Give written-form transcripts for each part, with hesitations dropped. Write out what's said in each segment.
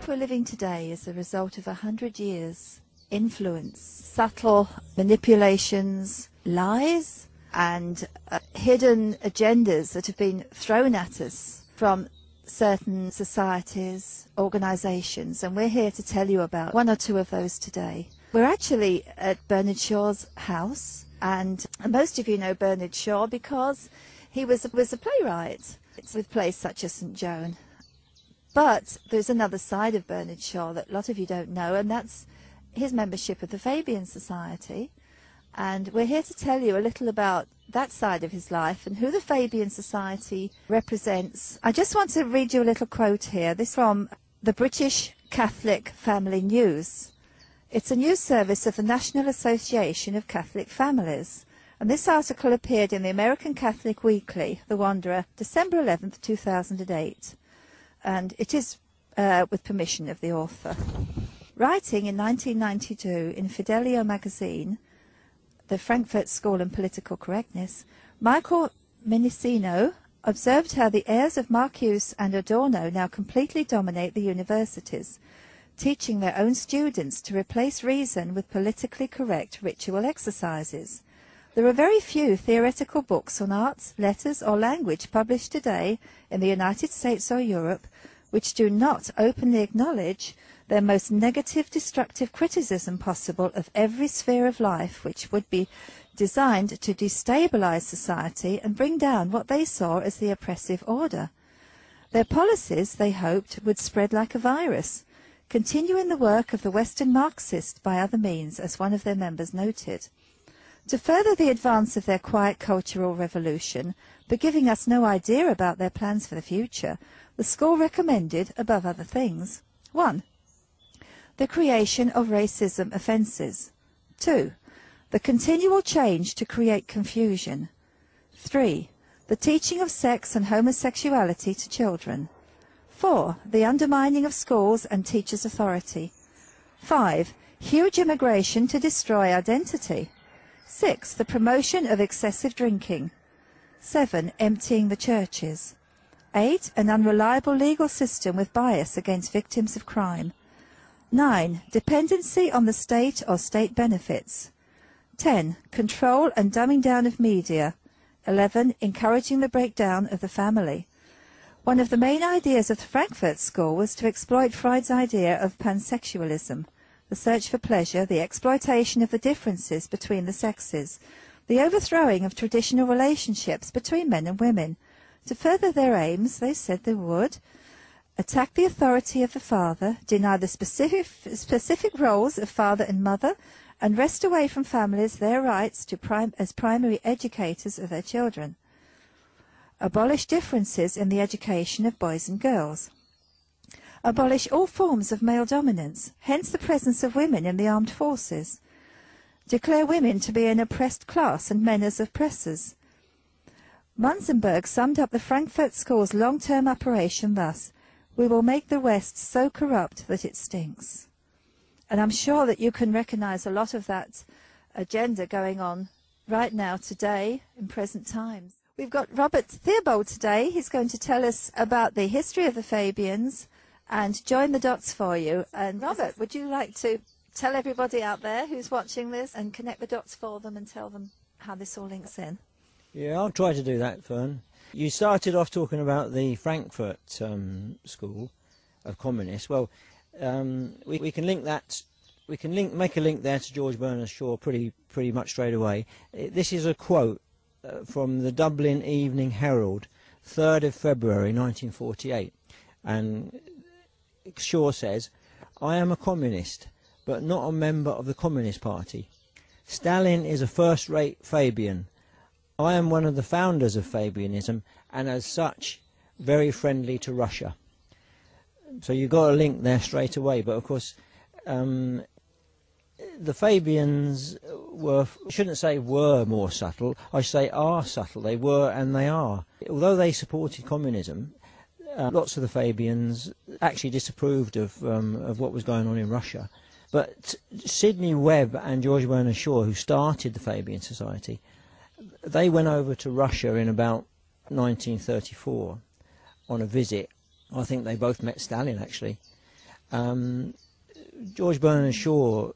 life we're living today is the result of 100 years' influence, subtle manipulations, lies, and hidden agendas that have been thrown at us from certain societies, organisations, and we're here to tell you about one or two of those today. We're actually at Bernard Shaw's house, and most of you know Bernard Shaw because he was a playwright with plays such as St. Joan. But there's another side of Bernard Shaw that a lot of you don't know, and that's his membership of the Fabian Society. And we're here to tell you a little about that side of his life and who the Fabian Society represents. I just want to read you a little quote here. This is from the British Catholic Family News. It's a news service of the National Association of Catholic Families. And this article appeared in the American Catholic Weekly, The Wanderer, December 11th, 2008. And it is with permission of the author. Writing in 1992 in Fidelio magazine, the Frankfurt School on Political Correctness, Michael Minicino observed how the heirs of Marcuse and Adorno now completely dominate the universities, teaching their own students to replace reason with politically correct ritual exercises. There are very few theoretical books on arts, letters or language published today in the United States or Europe which do not openly acknowledge their most negative, destructive criticism possible of every sphere of life which would be designed to destabilize society and bring down what they saw as the oppressive order. Their policies, they hoped, would spread like a virus, continuing the work of the Western Marxists by other means, as one of their members noted. To further the advance of their quiet cultural revolution, but giving us no idea about their plans for the future, the school recommended, above other things, 1. The creation of racism offences. 2. The continual change to create confusion. 3. The teaching of sex and homosexuality to children. 4. The undermining of schools and teachers' authority. 5. Huge immigration to destroy identity. 6. The promotion of excessive drinking. 7. Emptying the churches. 8. An unreliable legal system with bias against victims of crime. 9. Dependency on the state or state benefits. 10. Control and dumbing down of media. 11. Encouraging the breakdown of the family. One of the main ideas of the Frankfurt School was to exploit Freud's idea of pansexualism, the search for pleasure, the exploitation of the differences between the sexes, the overthrowing of traditional relationships between men and women. To further their aims, they said they would attack the authority of the father, deny the specific roles of father and mother, and wrest away from families their rights to as primary educators of their children. Abolish differences in the education of boys and girls. Abolish all forms of male dominance, hence the presence of women in the armed forces. Declare women to be an oppressed class and men as oppressors. Munzenberg summed up the Frankfurt School's long-term operation thus: "We will make the West so corrupt that it stinks." And I'm sure that you can recognize a lot of that agenda going on right now, today, in present times. We've got Robert Theobald today. He's going to tell us about the history of the Fabians and join the dots for you. And Robert, would you like to tell everybody out there who's watching this and connect the dots for them and tell them how this all links in? Yeah, I'll try to do that, Fern. You started off talking about the Frankfurt School of Communists. Well, we can link that. We can make a link there to George Bernard Shaw pretty much straight away. This is a quote from the Dublin Evening Herald, 3rd of February 1948, and Shaw says, "I am a communist, but not a member of the Communist Party. Stalin is a first-rate Fabian. I am one of the founders of Fabianism, and as such, very friendly to Russia." So you've got a link there straight away. But of course, the Fabians were, I shouldn't say were more subtle, I should say are subtle. They were and they are. Although they supported communism, lots of the Fabians actually disapproved of what was going on in Russia. But Sidney Webb and George Bernard Shaw, who started the Fabian Society, they went over to Russia in about 1934 on a visit. I think they both met Stalin, actually. George Bernard Shaw,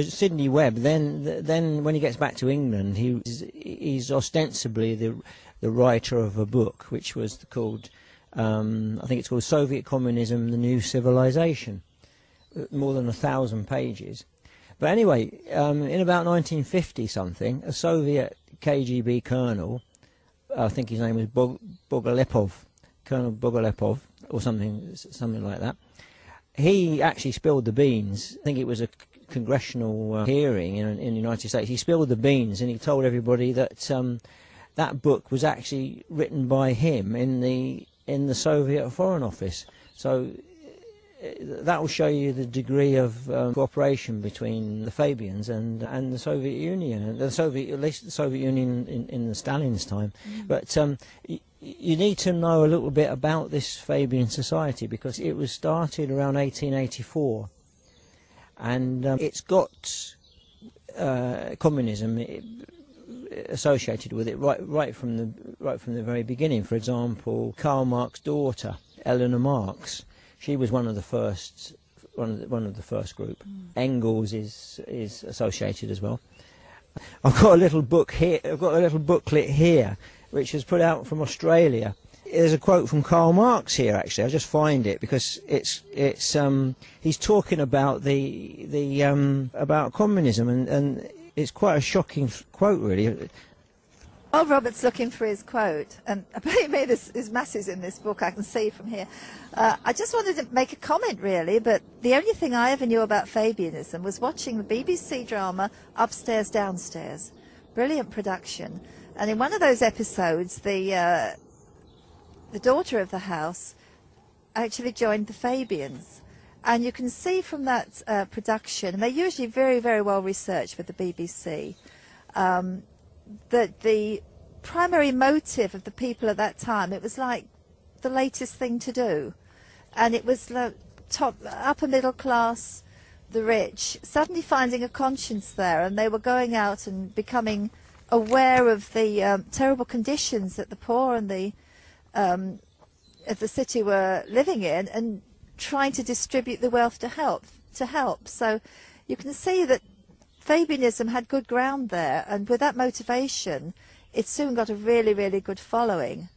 Sidney Webb. Then when he gets back to England, he's ostensibly the writer of a book which was called, I think it's called Soviet Communism: The New Civilization, more than 1,000 pages. But anyway, in about 1950 something, a Soviet KGB colonel, I think his name was Bogolepov, Colonel Bogolepov, or something like that. He actually spilled the beans. I think it was a congressional hearing in the United States. He spilled the beans, and he told everybody that that book was actually written by him in the Soviet Foreign Office. So that will show you the degree of cooperation between the Fabians and the Soviet Union, at least the Soviet Union in the Stalin's time. But you need to know a little bit about this Fabian Society, because it was started around 1884, and it's got communism associated with it right from the very beginning. For example, Karl Marx's daughter, Eleanor Marx, she was one of the first group. Engels is associated as well. I've got a little book here. I've got a little booklet here, which is put out from Australia. There's a quote from Karl Marx here. Actually, I just find it because it's he's talking about about communism, and it's quite a shocking quote, really. While Robert's looking for his quote, and he made his masses in this book, I can see from here. I just wanted to make a comment, really, but the only thing I ever knew about Fabianism was watching the BBC drama Upstairs, Downstairs. Brilliant production. And in one of those episodes, the daughter of the house actually joined the Fabians. And you can see from that production, and they're usually very, very well researched with the BBC, that the primary motive of the people at that time, it was like the latest thing to do. And it was like upper middle class, the rich, suddenly finding a conscience there, and they were going out and becoming aware of the terrible conditions that the poor and the of the city were living in, and trying to distribute the wealth to help. So you can see that Fabianism had good ground there, and with that motivation, it soon got a really, really good following.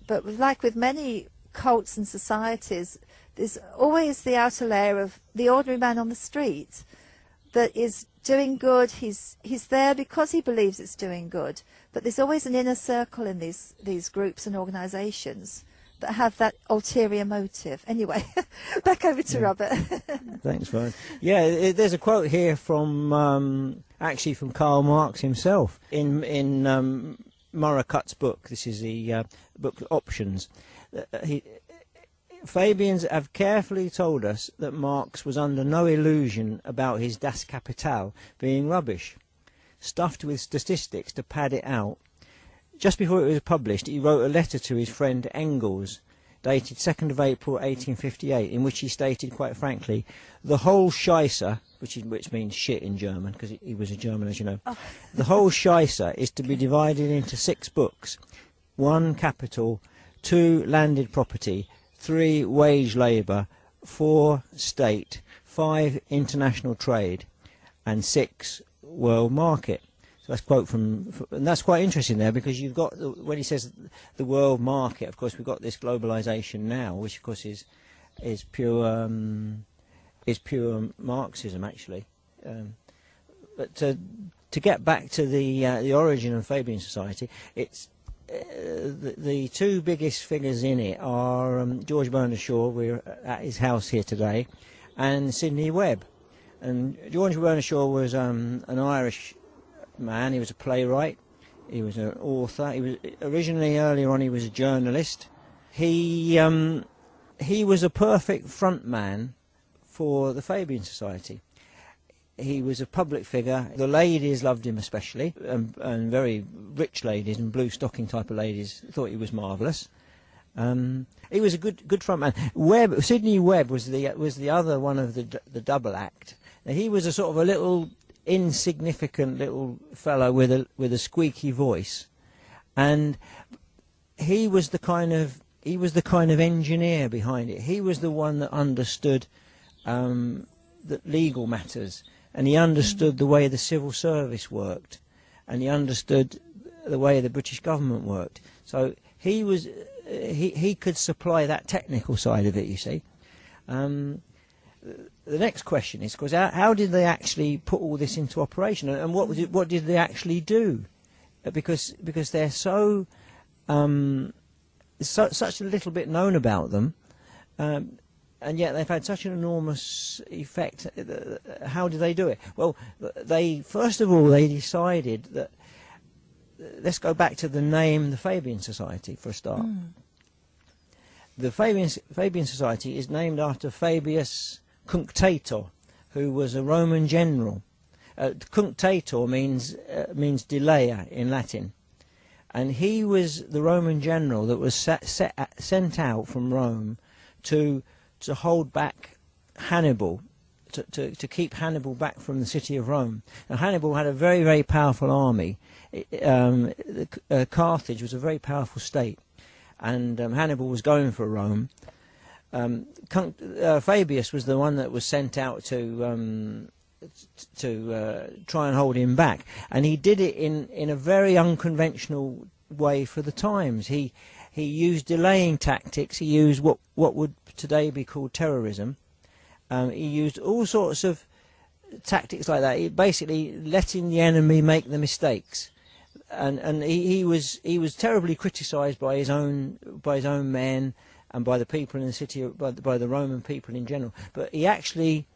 But like with many cults and societies, there's always the outer layer of the ordinary man on the street that is doing good. He's there because he believes it's doing good. But there's always an inner circle in these groups and organisations that have that ulterior motive. Anyway, back over to Robert. Thanks, Vern. Yeah, there's a quote here from actually from Karl Marx himself in Murracut's book. This is the book Options. Fabians have carefully told us that Marx was under no illusion about his Das Kapital being rubbish, stuffed with statistics to pad it out. Just before it was published, he wrote a letter to his friend Engels, dated 2nd of April 1858, in which he stated quite frankly, the whole Scheisse, which means shit in German, because he was a German, as you know, the whole Scheisse is to be divided into 6 books: 1 capital, 2 landed property, 3 wage labour, 4 state, 5 international trade, and 6 world market. That's a quote from, and that's quite interesting there, because you've got, when he says the world market, of course we've got this globalization now, which of course is pure Marxism actually. But to get back to the origin of Fabian Society, it's the 2 biggest figures in it are George Bernard Shaw, we're at his house here today, and Sidney Webb. And George Bernard Shaw was an Irish man. He was a playwright, he was an author, he was originally, earlier on, he was a journalist. He was a perfect front man for the Fabian Society. He was a public figure. The ladies loved him especially, and very rich ladies and blue stocking type of ladies thought he was marvellous. He was a good front man. Sidney Webb was the other one of the double act. Now, he was a sort of a little insignificant little fellow with a squeaky voice, and he was the kind of engineer behind it. He was the one that understood legal matters, and he understood the way the civil service worked, and he understood the way the British government worked. So he could supply that technical side of it, you see. The next question is, because how did they actually put all this into operation, and what did they actually do? Because they're so such a little bit known about them, and yet they've had such an enormous effect. How did they do it? Well, first of all they decided that, let's go back to the name, the Fabian Society, for a start. The Fabian Society is named after Fabius Cunctator, who was a Roman general. Cunctator means delayer in Latin, and he was the Roman general that was sent out from Rome to hold back Hannibal, to keep Hannibal back from the city of Rome. Now, Hannibal had a very, very powerful army. Carthage was a very powerful state, and Hannibal was going for Rome. Fabius was the one that was sent out to try and hold him back, and he did it in a very unconventional way for the times. He used delaying tactics. He used what would today be called terrorism. He used all sorts of tactics like that. He basically letting the enemy make the mistakes, and he was terribly criticised by his own men and by the people in the city, by the Roman people in general. But he actually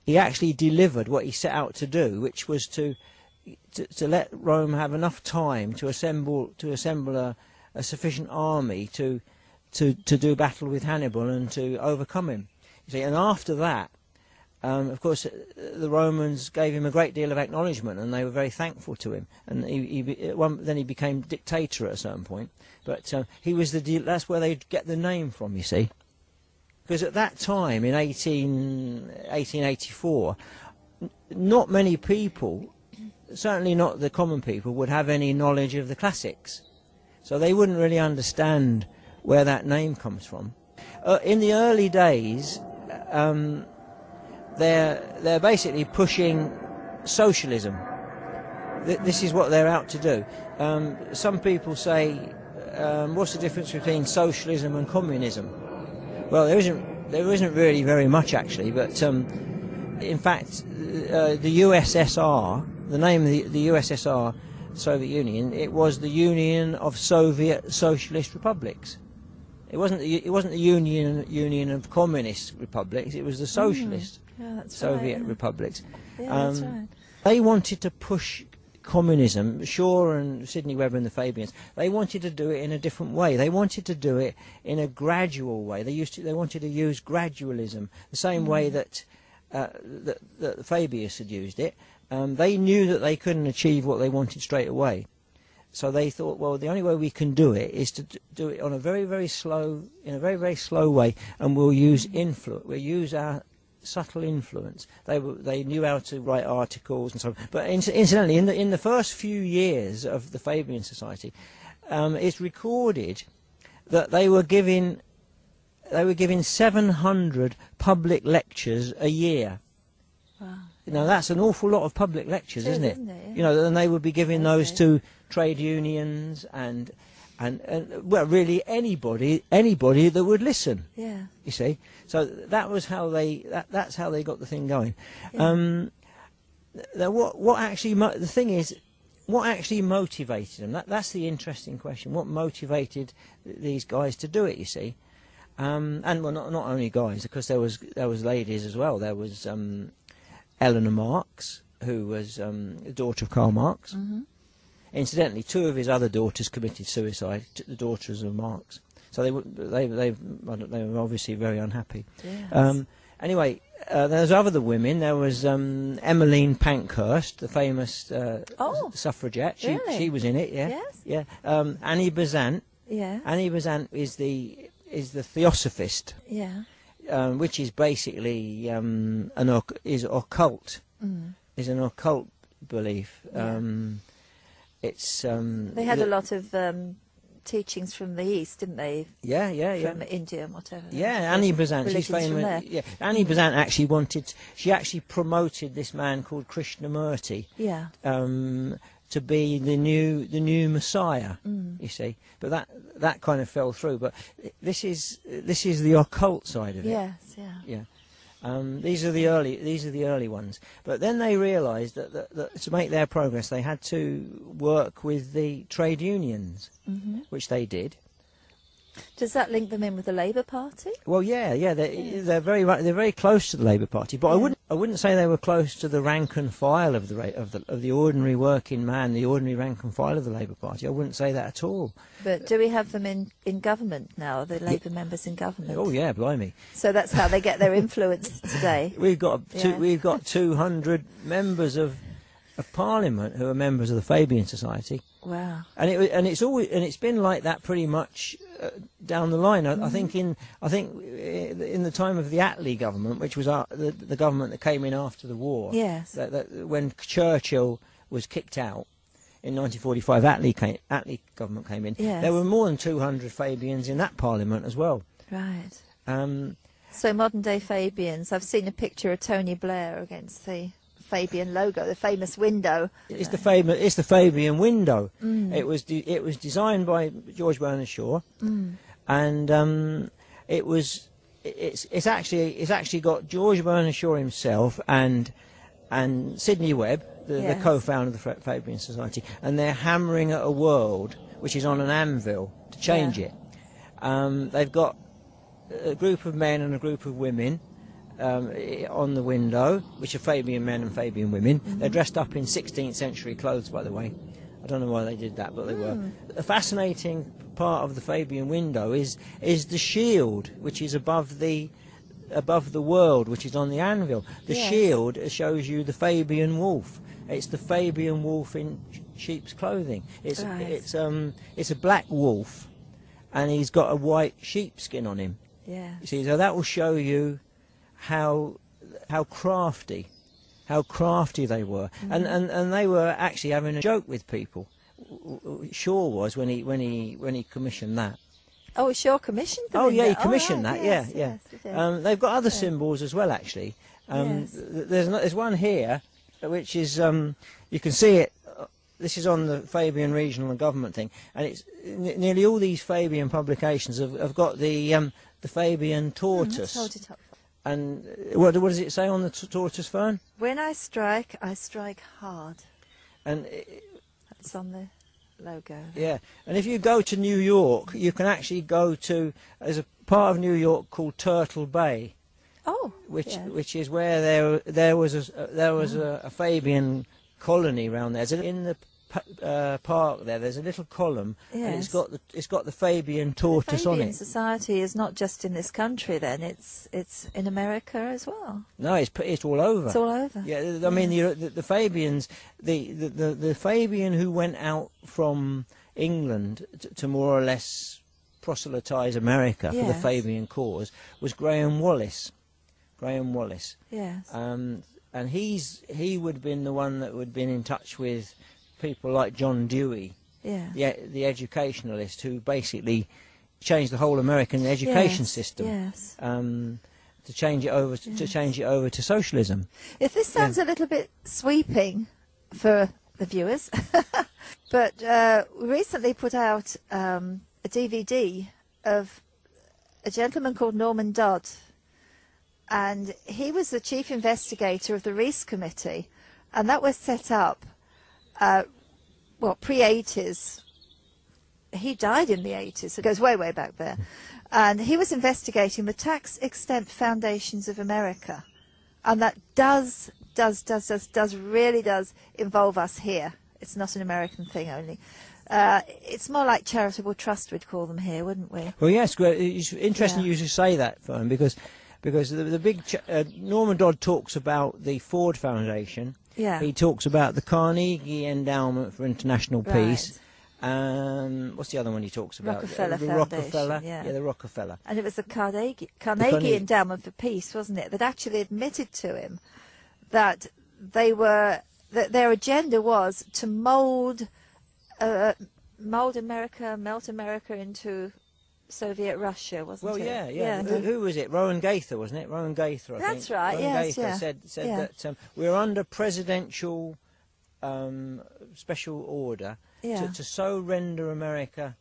delivered what he set out to do, which was to let Rome have enough time to assemble a sufficient army to do battle with Hannibal and to overcome him. You see, and after that, of course, the Romans gave him a great deal of acknowledgement, and they were very thankful to him. And then he became dictator at a certain point. But he was that's where they get the name from, you see. Because at that time, in 1884, not many people, certainly not the common people, would have any knowledge of the classics. So they wouldn't really understand where that name comes from. In the early days, they're basically pushing socialism. This is what they're out to do. Some people say, what's the difference between socialism and communism? Well, there isn't really very much, actually, but in fact the USSR, the name of the USSR, Soviet Union, it was the Union of Soviet Socialist Republics. It wasn't the Union of Communist Republics. It was the Socialist Soviet Republics. Yeah, that's right. They wanted to push communism. Shaw and Sidney Webber and the Fabians, they wanted to do it in a different way. They wanted to do it in a gradual way. They wanted to use gradualism, the same way that Fabius had used it. They knew that they couldn't achieve what they wanted straight away. So they thought, well, the only way we can do it is to do it on a very, very slow, in a very, very slow way, and we'll use influence. We'll use our subtle influence. They knew how to write articles and so on. But incidentally, in the first few years of the Fabian Society, it's recorded that they were giving 700 public lectures a year. Wow. Now that's an awful lot of public lectures, isn't it? Yeah. You know, and they would be giving those to trade unions and well, really anybody that would listen. Yeah. You see, so that was how that's how they got the thing going. Yeah. What actually the thing is, what actually motivated them? That's the interesting question. What motivated these guys to do it? You see, and well, not only guys, because there was ladies as well. There was Eleanor Marx, who was the daughter of Karl Marx. Mm-hmm. Incidentally, two of his other daughters committed suicide, the daughters of Marx. So they were obviously very unhappy. Yes. Anyway, there's other women. There was Emmeline Pankhurst, the famous suffragette. She was in it. Yeah. Yes. Yeah. Annie Besant. Yeah. Annie Besant is the Theosophist. Yeah. Which is basically is occult. Mm. Is an occult belief. Yeah. It's They had a lot of teachings from the East, didn't they? Yeah. From India and whatever. Yeah, Annie Besant, she's Religions from famous. there. Yeah, Annie Besant actually promoted this man called Krishnamurti. Yeah. To be the new Messiah, you see, but that kind of fell through. But this is the occult side of it. Yes, yeah. These are the early ones. But then they realised that to make their progress, they had to work with the trade unions, which they did. Does that link them in with the Labour Party? Well, yeah, they're very close to the Labour Party, but I wouldn't say they were close to the rank and file of the ordinary working man, the ordinary rank and file of the Labour Party. I wouldn't say that at all. But do we have them in government now? The Labour members in government? Oh yeah, blimey! So that's how they get their influence today. We've got 200 members of Parliament who are members of the Fabian Society. Wow! And it's been like that pretty much down the line. I think in the time of the Attlee government, which was the government that came in after the war. Yes. That when Churchill was kicked out in 1945, Attlee government came in. Yes. There were more than 200 Fabians in that Parliament as well. Right. So modern day Fabians. I've seen a picture of Tony Blair against the Fabian logo, the famous window. It's the Fabian window. It was designed by George Bernard Shaw, and it's actually got George Bernard Shaw himself and Sidney Webb, the co-founder of the Fabian Society, and they're hammering at a world which is on an anvil to change it. They've got a group of men and a group of women on the window, which are Fabian men and Fabian women. They're dressed up in 16th century clothes, by the way. I don't know why they did that, but they were. A fascinating part of the Fabian window is the shield, which is above the world, which is on the anvil. The shield shows you the Fabian wolf. It's the Fabian wolf in sheep's clothing. It's a black wolf, and he's got a white sheepskin on him. Yeah. You see, so that will show you how crafty they were, and they were actually having a joke with people. Shaw was when he commissioned that. Oh, Shaw commissioned them. Oh yeah, he commissioned that. Yes, Yeah. Yes, They've got other symbols as well, actually. There's one here, which is you can see it. This is on the Fabian regional and government thing, and it's nearly all these Fabian publications have got the Fabian tortoise. Hold it up. And what does it say on the tortoise, Fern? When I strike hard. And That's on the logo. Yeah, and if you go to New York, you can actually go to, there's a part of New York called Turtle Bay. Oh, which is where there was a Fabian colony around there. So in the park there's a little column, and it's got the Fabian tortoise on it. The Fabian Society is not just in this country, then it's in America as well. No, it's all over. It's all over. Yeah, I mean the Fabians, the Fabian who went out from England to more or less proselytise America for the Fabian cause was Graham Wallis. Yes. And he would have been the one that would have been in touch with people like John Dewey, the educationalist, who basically changed the whole American education system, to change it over to socialism. If this sounds a little bit sweeping for the viewers, but we recently put out a DVD of a gentleman called Norman Dodd, and he was the chief investigator of the Reece Committee, and that was set up pre-80s. He died in the 80s. It goes way, way back there. And he was investigating the tax-exempt foundations of America. And that really does involve us here. It's not an American thing only. It's more like charitable trust, we'd call them here, wouldn't we? Well, yes. It's interesting you should say that, Fern, because the big Norman Dodd talks about the Ford Foundation. Yeah. He talks about the Carnegie Endowment for International Peace. What's the other one he talks about? Rockefeller the Foundation. Rockefeller. Yeah, the Rockefeller. And it was the Carnegie Endowment for Peace, wasn't it, that actually admitted to him that their agenda was to mould mould America, melt America into Soviet Russia, wasn't well, it? yeah. Who was it? Rowan Gaither, wasn't it? Rowan Gaither, I think. That's right, Rowan yes, Gaither yeah. said that we're under presidential special order to so render America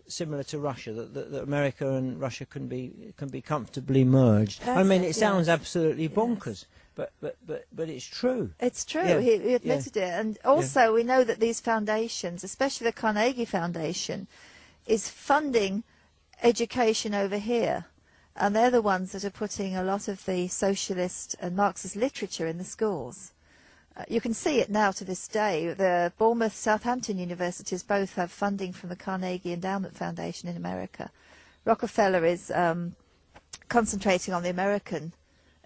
similar to Russia that America and Russia can be comfortably merged. I mean, it sounds absolutely bonkers, but it's true. It's true. Yeah. He admitted it, and also we know that these foundations, especially the Carnegie Foundation, is funding education over here, and they're the ones that are putting a lot of the socialist and Marxist literature in the schools. You can see it now to this day. The Bournemouth, Southampton universities both have funding from the Carnegie Endowment Foundation in America. Rockefeller is concentrating on the American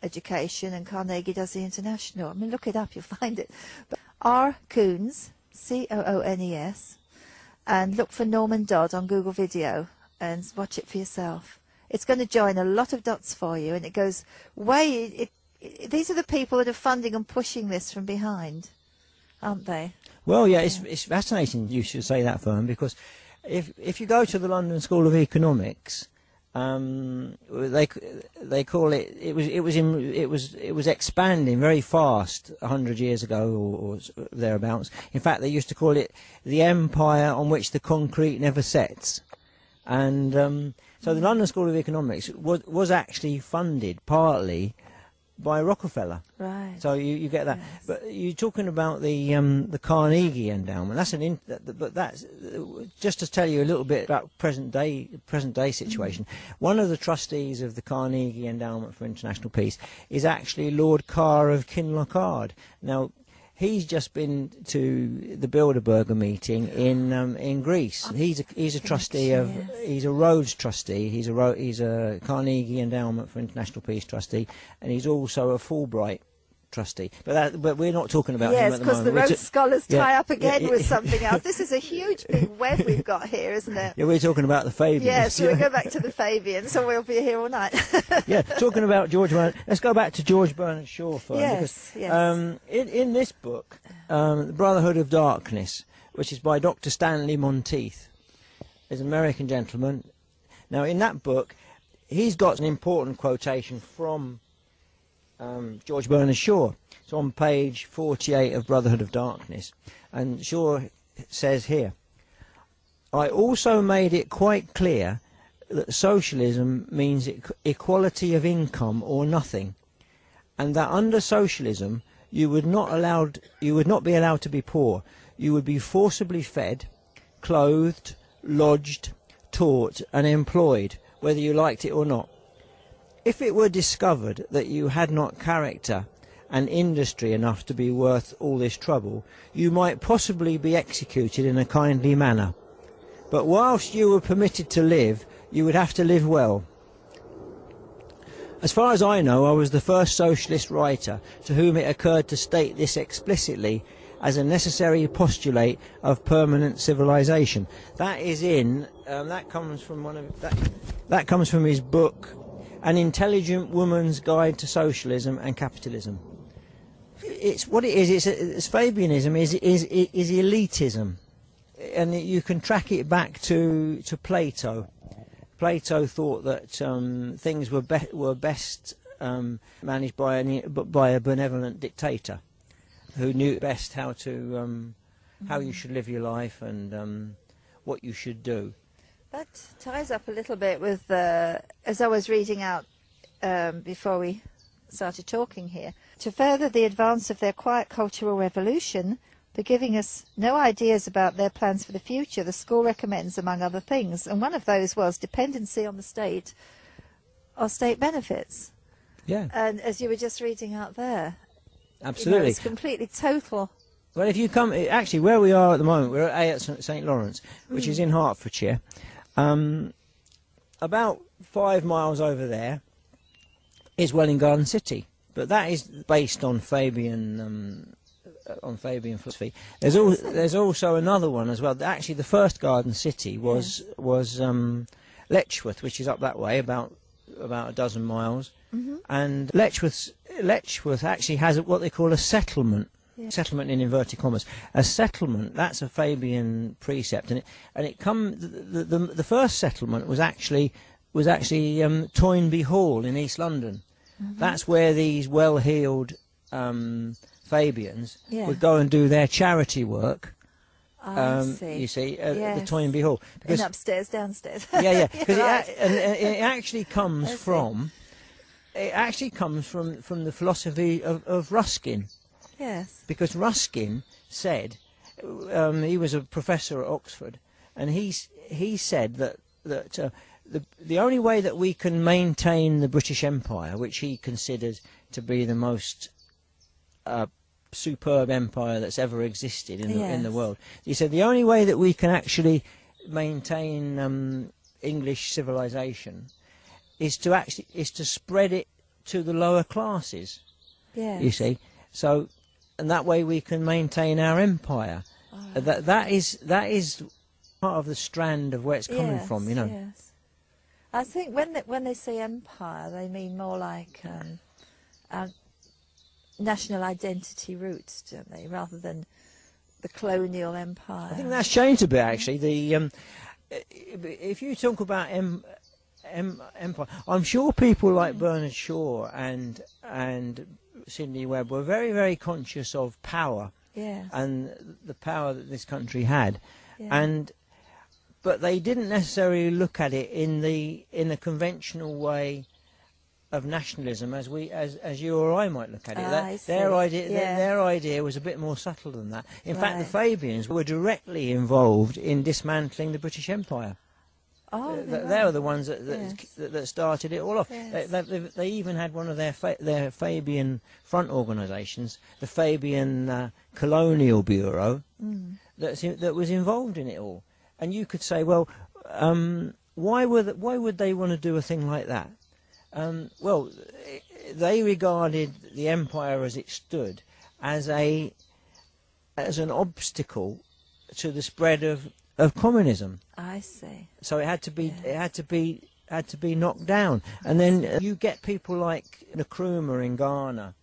education, and Carnegie does the international. I mean, look it up, you'll find it. But R. Coones, C-O-O-N-E-S, and look for Norman Dodd on Google Video and watch it for yourself. It's going to join a lot of dots for you, and it goes way... These are the people that are funding and pushing this from behind, aren't they? Well, yeah, it's fascinating you should say that, Fern, because if you go to the London School of Economics, they call it was expanding very fast 100 years ago or thereabouts. In fact, they used to call it the empire on which the concrete never sets, and so the London School of Economics was actually funded partly by Rockefeller. Right. So you get that. Yes. But you're talking about the Carnegie Endowment. But that's just to tell you a little bit about present day situation. One of the trustees of the Carnegie Endowment for International Peace is actually Lord Carr of Kinlochard. Now, he's just been to the Bilderberger meeting in Greece. He's a trustee of. He's a Rhodes trustee. He's a Carnegie Endowment for International Peace trustee, and he's also a Fulbright trustee. But we're not talking about him at the moment. Yes, because the Rhodes scholars tie up again with something else. This is a huge big web we've got here, isn't it? Yeah, we're talking about the Fabians. Yes, so we go back to the Fabians, so we'll be here all night. Yeah, talking about George Bernard. Let's go back to George Bernard Shaw first. Yes, because, in this book, The Brotherhood of Darkness, which is by Dr. Stanley Monteith, is an American gentleman. Now, in that book, he's got an important quotation from George Bernard Shaw. It's on page 48 of Brotherhood of Darkness. And Shaw says here, I also made it quite clear that socialism means equality of income or nothing, and that under socialism you would not be allowed to be poor. You would be forcibly fed, clothed, lodged, taught and employed, whether you liked it or not. If it were discovered that you had not character and industry enough to be worth all this trouble, you might possibly be executed in a kindly manner. But whilst you were permitted to live, you would have to live well. As far as I know, I was the first socialist writer to whom it occurred to state this explicitly as a necessary postulate of permanent civilization. That is that comes from his book, An Intelligent Woman's Guide to Socialism and Capitalism. It's what it is. It's Fabianism is elitism, and you can track it back to Plato. Plato thought that things were best managed by a benevolent dictator who knew best how you should live your life and what you should do. That ties up a little bit with, as I was reading out before we started talking here, to further the advance of their quiet cultural revolution, by giving us no ideas about their plans for the future, the school recommends, among other things, and one of those was dependency on the state or state benefits. Yeah. And as you were just reading out there, absolutely, it's completely total. Well, if you come, actually, where we are at the moment, we're at St Lawrence, which is in Hertfordshire. About 5 miles over there is Welwyn Garden City, but that is based on Fabian philosophy. There's also another one as well. Actually, the first garden city was Letchworth, which is up that way, about a dozen miles. And Letchworth actually has what they call a settlement Settlement in inverted commas. A settlement, that's a Fabian precept, and it the first settlement was actually Toynbee Hall in East London. That's where these well-heeled Fabians would go and do their charity work. You see, the Toynbee Hall. Because, upstairs, downstairs. Because it actually comes from the philosophy of Ruskin. Yes. Because Ruskin said, he was a professor at Oxford, and he said that the only way that we can maintain the British Empire, which he considered to be the most superb empire that's ever existed in the world. He said the only way that we can actually maintain English civilization is to spread it to the lower classes. Yes. You see, so and that way we can maintain our empire. Oh. That is part of the strand of where it's coming from. You know. Yes. I think when they say empire, they mean more like national identity roots, don't they, rather than the colonial empire? I think that's changed a bit, actually. If you talk about empire, I'm sure people like Bernard Shaw and Sidney Webb were very, very conscious of power and the power that this country had, but they didn't necessarily look at it in the conventional way of nationalism as you or I might look at it. Their idea was a bit more subtle than that. In fact, the Fabians were directly involved in dismantling the British Empire. Oh, they were the ones that started it all off. Yes. They even had one of their Fabian front organisations, the Fabian Colonial Bureau, that was involved in it all. And you could say, well, why would they want to do a thing like that? Well, they regarded the empire as it stood as an obstacle to the spread of communism. I see. So it had to be knocked down. And then you get people like Nkrumah in Ghana,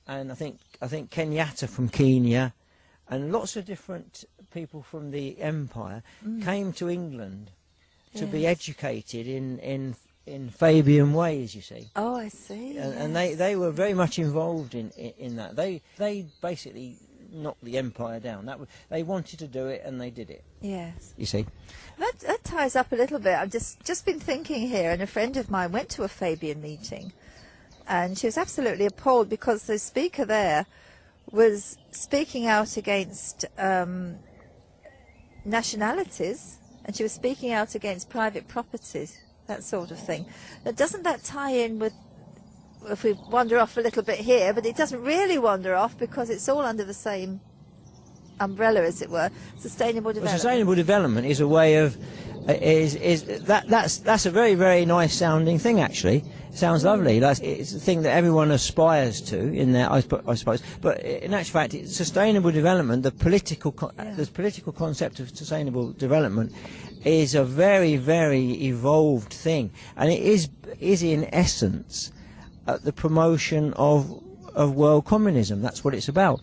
and I think Kenyatta from Kenya, and lots of different people from the empire came to England to be educated in Fabian ways, you see. Oh, I see. And they were very much involved in that. They basically knocked the empire down. They wanted to do it, and they did it. Yes. You see. That ties up a little bit. I've just been thinking here, and a friend of mine went to a Fabian meeting, and she was absolutely appalled because the speaker there was speaking out against nationalities, and she was speaking out against private properties, that sort of thing. Now, doesn't that tie in with, if we wander off a little bit here, but it doesn't really wander off because it's all under the same umbrella, as it were, sustainable development. Well, sustainable development is a way of, that's a very, very nice sounding thing, actually. It sounds lovely. It's a thing that everyone aspires to in there, I suppose. But in actual fact, sustainable development, the political concept of sustainable development is a very, very evolved thing, and it is in essence the promotion of world communism. That's what it's about.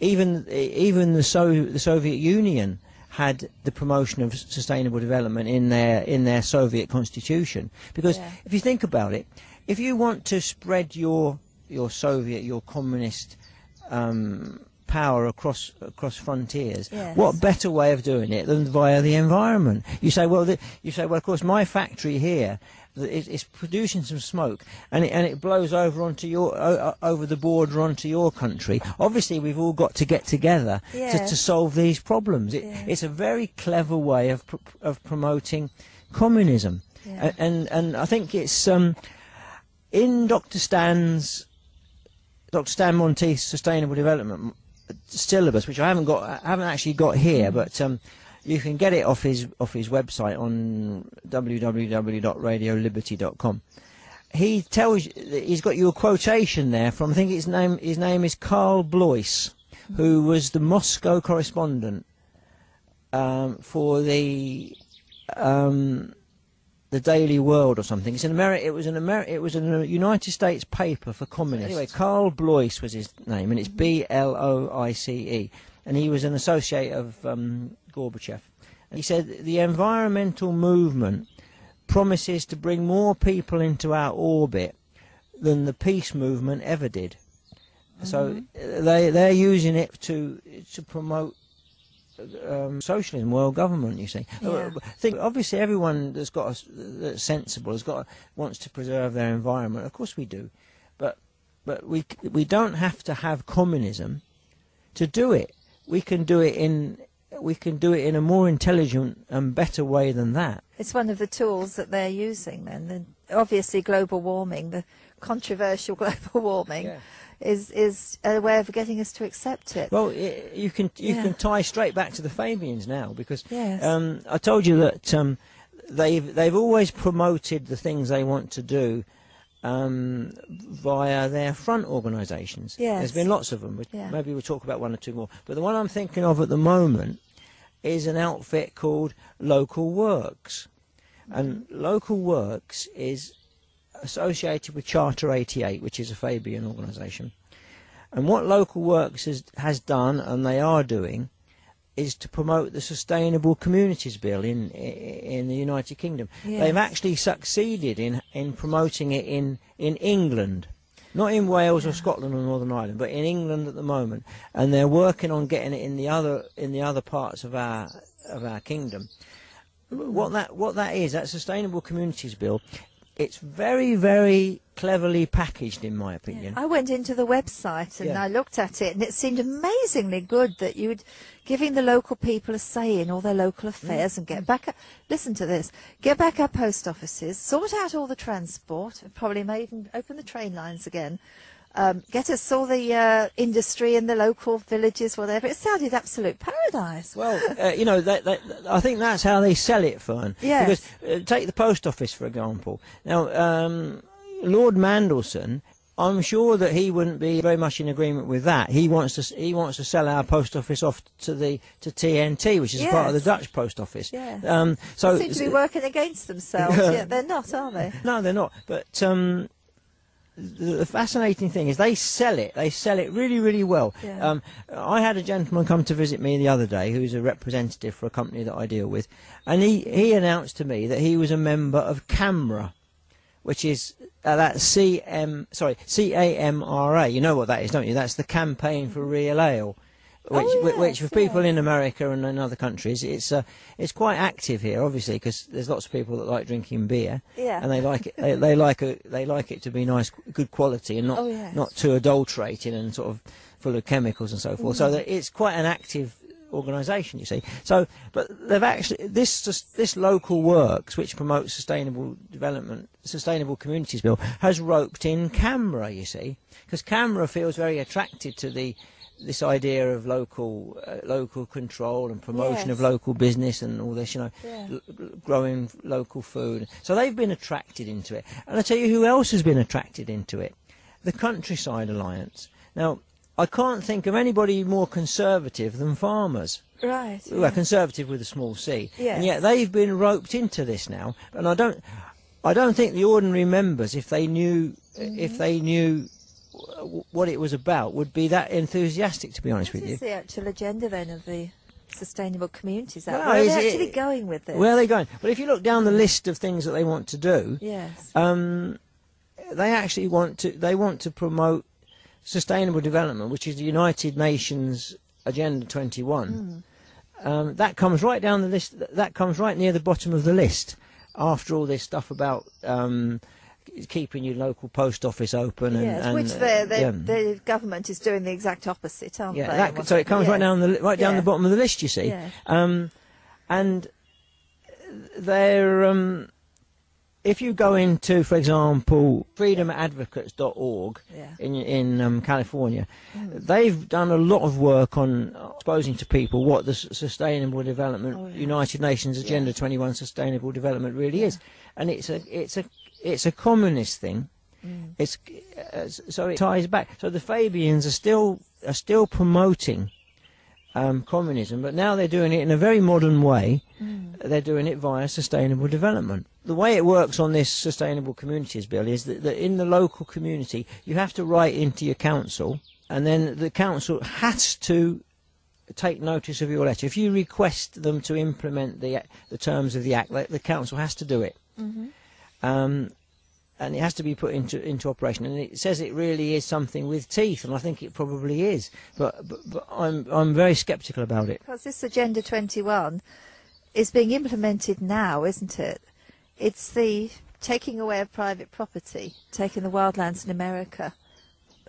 Even the Soviet Union had the promotion of sustainable development in their Soviet constitution, because if you think about it, if you want to spread your communist power across frontiers, what better way of doing it than via the environment? You say, well, of course, my factory here, it's producing some smoke, and it blows over onto over the border onto your country. Obviously, we've all got to get together to solve these problems. It's a very clever way of promoting communism, and I think it's in Dr. Stan Monteith's Sustainable Development syllabus, which I haven't actually got here, but you can get it off his website on www.radioliberty.com. He tells you, he's got you a quotation there from, I think his name is Karl Blois, who was the Moscow correspondent for the the Daily World or something. It's it was a United States paper for communists. Anyway, Karl Blois was his name, and it's Bloice, and he was an associate of Gorbachev. He said the environmental movement promises to bring more people into our orbit than the peace movement ever did. So they're using it to promote socialism, world government. You see, obviously everyone that's sensible wants to preserve their environment. Of course we do, but we don't have to have communism to do it. We can do it in a more intelligent and better way than that. It's one of the tools that they're using then. Obviously global warming, the controversial global warming, is a way of getting us to accept it. Well, you can tie straight back to the Fabians now, because I told you that they've always promoted the things they want to do via their front organisations. Yes. There's been lots of them. Maybe we'll talk about one or two more. But the one I'm thinking of at the moment is an outfit called Local Works. And Local Works is associated with Charter 88, which is a Fabian organisation. And what Local Works has done, and they are doing, is to promote the Sustainable Communities Bill in the United Kingdom. Yes. They've actually succeeded in promoting it in England, not in Wales or Scotland or Northern Ireland, but in England at the moment. And they're working on getting it in the other parts of our kingdom. What that is, that Sustainable Communities Bill, it's very, very cleverly packaged, in my opinion. I went into the website and I looked at it, and it seemed amazingly good that you would giving the local people a say in all their local affairs and get back. Listen to this: get back our post offices, sort out all the transport, probably may even open the train lines again. Get us all the industry in the local villages, whatever. It sounded absolute paradise. Well, I think that's how they sell it, Fern. Yes. Because take the post office, for example. Now, Lord Mandelson, I'm sure that he wouldn't be very much in agreement with that. He wants to sell our post office off to TNT, which is part of the Dutch post office. Yeah. So they seem to be working against themselves. They're not, are they? No, they're not. But the fascinating thing is they sell it really, really well. I had a gentleman come to visit me the other day who's a representative for a company that I deal with, and he announced to me that he was a member of CAMRA, which is that's CAMRA. You know what that is, don't you? That's the Campaign for Real Ale, which for people in America and in other countries, it's quite active here, obviously, because there's lots of people that like drinking beer, and they like it. They like it to be nice, good quality, and not too adulterated and sort of full of chemicals and so forth. So that it's quite an active organisation, you see. So, but they've actually this Local Works, which promotes sustainable development, Sustainable Communities Bill, has roped in CAMRA, you see, because CAMRA feels very attracted to this idea of local control and promotion of local business and all this, growing local food. So they've been attracted into it. And I tell you who else has been attracted into it: the Countryside Alliance. Now, I can't think of anybody more conservative than farmers. Right. Well, conservative with a small c. Yes. And yet they've been roped into this now. And I don't think the ordinary members, if they knew what it was about, would be that enthusiastic, to be honest with you. What is the actual agenda then of the Sustainable Communities Act? Where are they actually going with this? Where are they going? Well, if you look down the list of things that they want to do, they actually want to promote sustainable development, which is the United Nations Agenda 21. That comes right down the list. That comes right near the bottom of the list, after all this stuff about keeping your local post office open. Which the government is doing the exact opposite, aren't they? So it comes right down the bottom of the list, you see. And they're if you go into, for example, freedomadvocates.org in California, they've done a lot of work on exposing to people what the Sustainable Development United Nations Agenda 21 Sustainable Development really is, and it's a communist thing. So it ties back. So the Fabians are still promoting communism, but now they're doing it in a very modern way. They're doing it via sustainable development. The way it works on this Sustainable Communities Bill is that in the local community you have to write into your council, and then the council has to take notice of your letter. If you request them to implement the terms of the Act, the council has to do it. And it has to be put into operation. And it says it really is something with teeth, and I think it probably is. But I'm very sceptical about it. Because this Agenda 21 is being implemented now, isn't it? It's the taking away of private property, taking the wildlands in America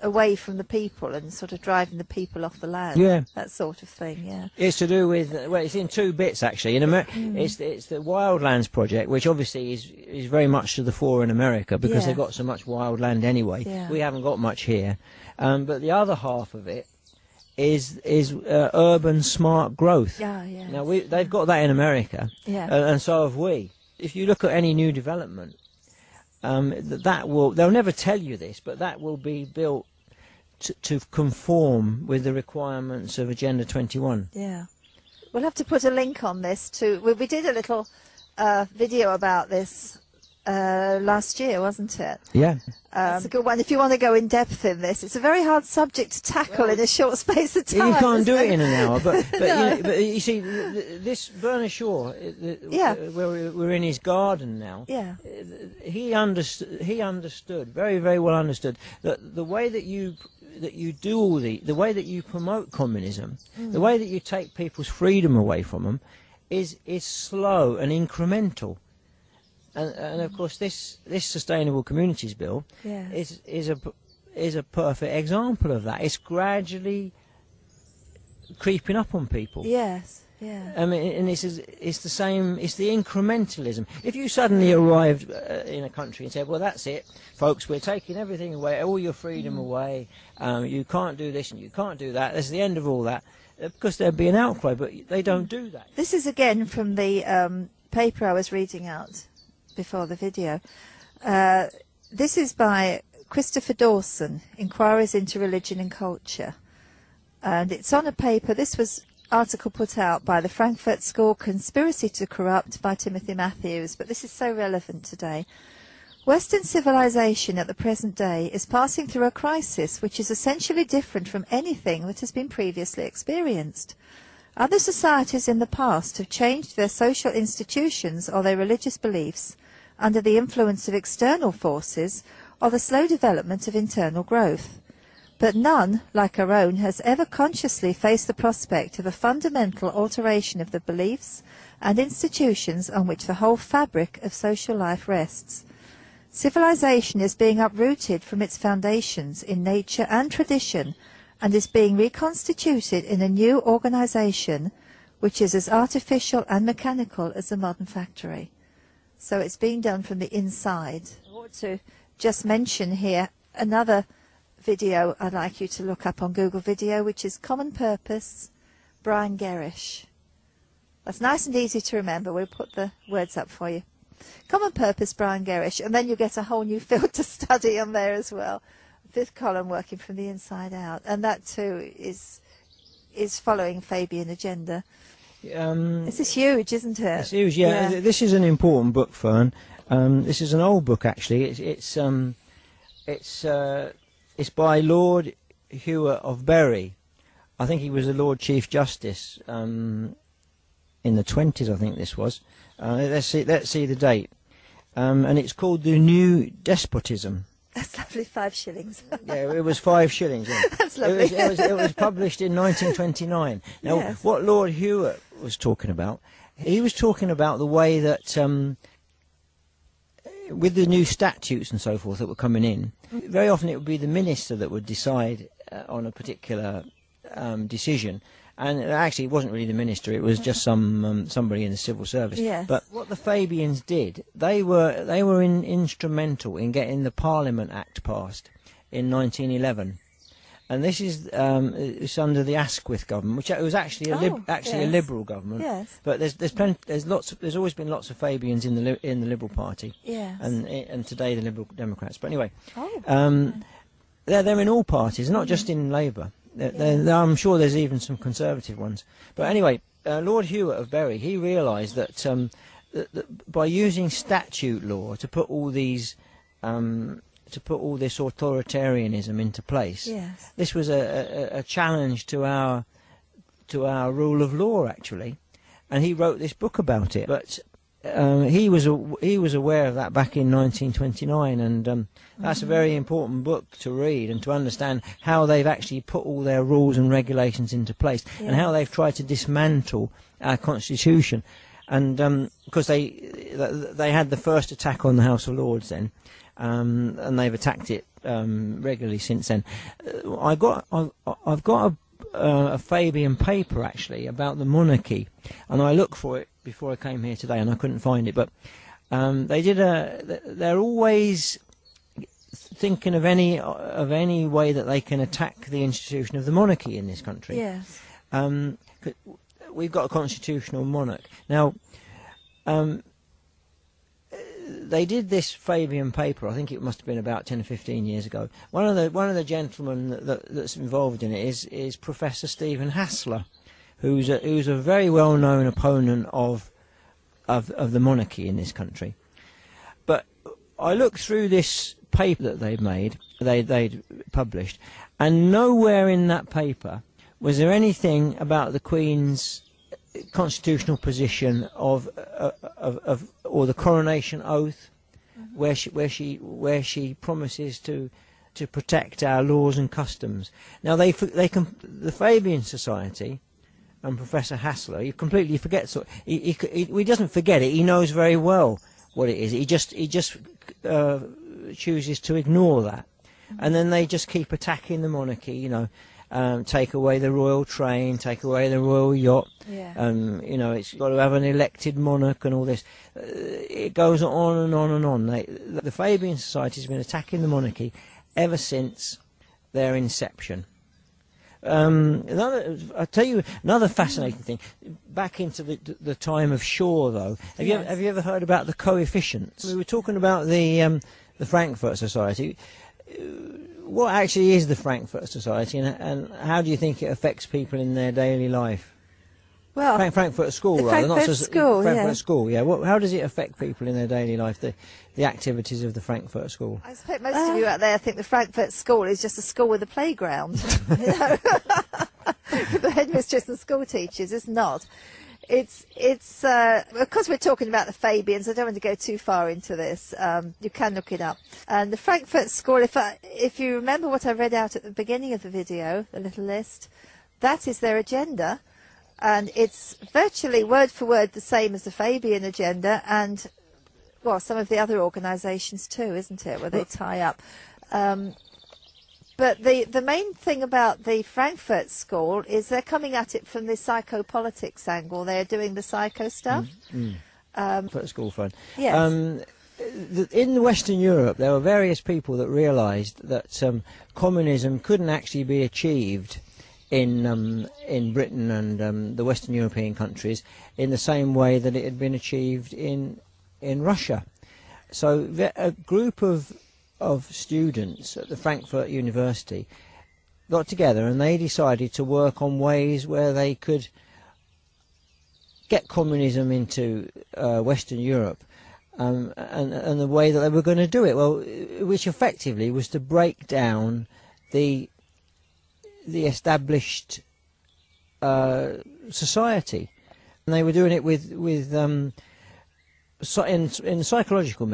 away from the people and sort of driving the people off the land. Yeah. That sort of thing, yeah. It's to do with, well, it's in two bits actually. It's the Wildlands project, which obviously is very much to the fore in America because they've got so much wild land anyway. Yeah. We haven't got much here. But the other half of it is urban smart growth. Yes. Now they've got that in America, and so have we. If you look at any new development, they'll never tell you this, but that will be built to conform with the requirements of Agenda 21. Yeah. We'll have to put a link on this too. We did a little video about this last year, wasn't it? Yeah. It's a good one if you want to go in depth in this. It's a very hard subject to tackle in a short space of time. You can't do it in an hour, but you see, this Bernard Shaw, where we're in his garden now, he understood very, very well understood that the way that you do the way that you promote communism, the way that you take people's freedom away from them, is slow and incremental. And of course, this Sustainable Communities Bill is a perfect example of that. It's gradually creeping up on people. Yes, yeah. I mean, and it's the same. It's the incrementalism. If you suddenly arrived in a country and said, "Well, that's it, folks. We're taking everything away, all your freedom away. You can't do this and you can't do that. That's the end of all that." Because there'd be an outcry, but they don't do that. This is again from the paper I was reading out before the video. This is by Christopher Dawson, Inquiries into Religion and Culture. And it's on a paper, this was article put out by the Frankfurt School, Conspiracy to Corrupt, by Timothy Matthews, but this is so relevant today. Western civilization at the present day is passing through a crisis which is essentially different from anything that has been previously experienced. Other societies in the past have changed their social institutions or their religious beliefs under the influence of external forces or the slow development of internal growth. But none, like our own, has ever consciously faced the prospect of a fundamental alteration of the beliefs and institutions on which the whole fabric of social life rests. Civilization is being uprooted from its foundations in nature and tradition and is being reconstituted in a new organization which is as artificial and mechanical as a modern factory. So it's being done from the inside. I want to just mention here another video I'd like you to look up on Google Video, which is Common Purpose, Brian Gerrish. That's nice and easy to remember. We'll put the words up for you. Common Purpose, Brian Gerrish, and then you'll get a whole new field to study on there as well. Fifth column, Working from the Inside Out, and that too is following Fabian agenda. This is huge, isn't it? It's huge, yeah. This is an important book, Fern. This is an old book, actually. It's by Lord Hewer of Bury. I think he was the Lord Chief Justice in the 20s. I think this was. Let's see the date. And it's called The New Despotism. That's lovely, 5 shillings. Yeah, it was 5 shillings. Yeah. That's lovely. It was published in 1929. Now, what Lord Hewer was talking about, he was talking about the way that, with the new statutes and so forth that were coming in, very often it would be the minister that would decide on a particular decision. And actually, it wasn't really the minister; it was just somebody in the civil service. Yes. But what the Fabians did, they were instrumental in getting the Parliament Act passed in 1911, and this is it's under the Asquith government, which was actually a liberal government. Yes. But there's always been lots of Fabians in the Liberal Party. Yes. And today the Liberal Democrats. But anyway, they're in all parties, not just in Labour. I'm sure there's even some conservative ones. But anyway, Lord Hewitt of Bury, he realised that, that by using statute law to put all these this authoritarianism into place, Yes. this was a challenge to our rule of law, actually, and he wrote this book about it. But he was aware of that back in 1929, and that's a very important book to read and to understand how they've actually put all their rules and regulations into place, and how they've tried to dismantle our constitution. And because they had the first attack on the House of Lords then, and they've attacked it regularly since then. I've got a Fabian paper actually about the monarchy, and I looked for it before I came here today, and I couldn't find it. But they're always thinking of any way that they can attack the institution of the monarchy in this country. Yes. We've got a constitutional monarch now. They did this Fabian paper. I think it must have been about 10 or 15 years ago. One of the gentlemen that's involved in it is Professor Stephen Hassler, who's a very well known opponent of the monarchy in this country. But I looked through this paper that they'd published, and nowhere in that paper was there anything about the Queen's constitutional position or the coronation oath, where she promises to protect our laws and customs. Now the Fabian Society and Professor Hassler, he completely forgets. He doesn't forget it. He knows very well what it is. He just chooses to ignore that, and then they just keep attacking the monarchy. You know. Take away the royal train, take away the royal yacht. Yeah. You know, it's got to have an elected monarch and all this. It goes on and on and on. The Fabian Society has been attacking the monarchy ever since their inception. I'll tell you another fascinating thing. Back into the time of Shaw, though. Have you ever heard about the coefficients? We were talking about the Frankfurt Society. What actually is the Frankfurt Society, and how do you think it affects people in their daily life? Well, Frankfurt School, rather, not just Frankfurt School. Yeah. How does it affect people in their daily life? The activities of the Frankfurt School. I expect most of you out there think the Frankfurt School is just a school with a playground. You know? The headmistress and school teachers. It's not. It's because we're talking about the Fabians. I don't want to go too far into this. You can look it up. And the Frankfurt School, if you remember what I read out at the beginning of the video, the little list, that is their agenda, and it's virtually word for word the same as the Fabian agenda, and well, some of the other organisations too, isn't it? Where they tie up. But the main thing about the Frankfurt School is they're coming at it from the psychopolitics angle. They're doing the psycho stuff. Frankfurt School fun. Yes. In Western Europe, there were various people that realised that communism couldn't actually be achieved in Britain and the Western European countries in the same way that it had been achieved in Russia. So a group of students at the Frankfurt University got together and they decided to work on ways where they could get communism into Western Europe, and the way that they were going to do it, well, which effectively was to break down the established society. And they were doing it with in psychological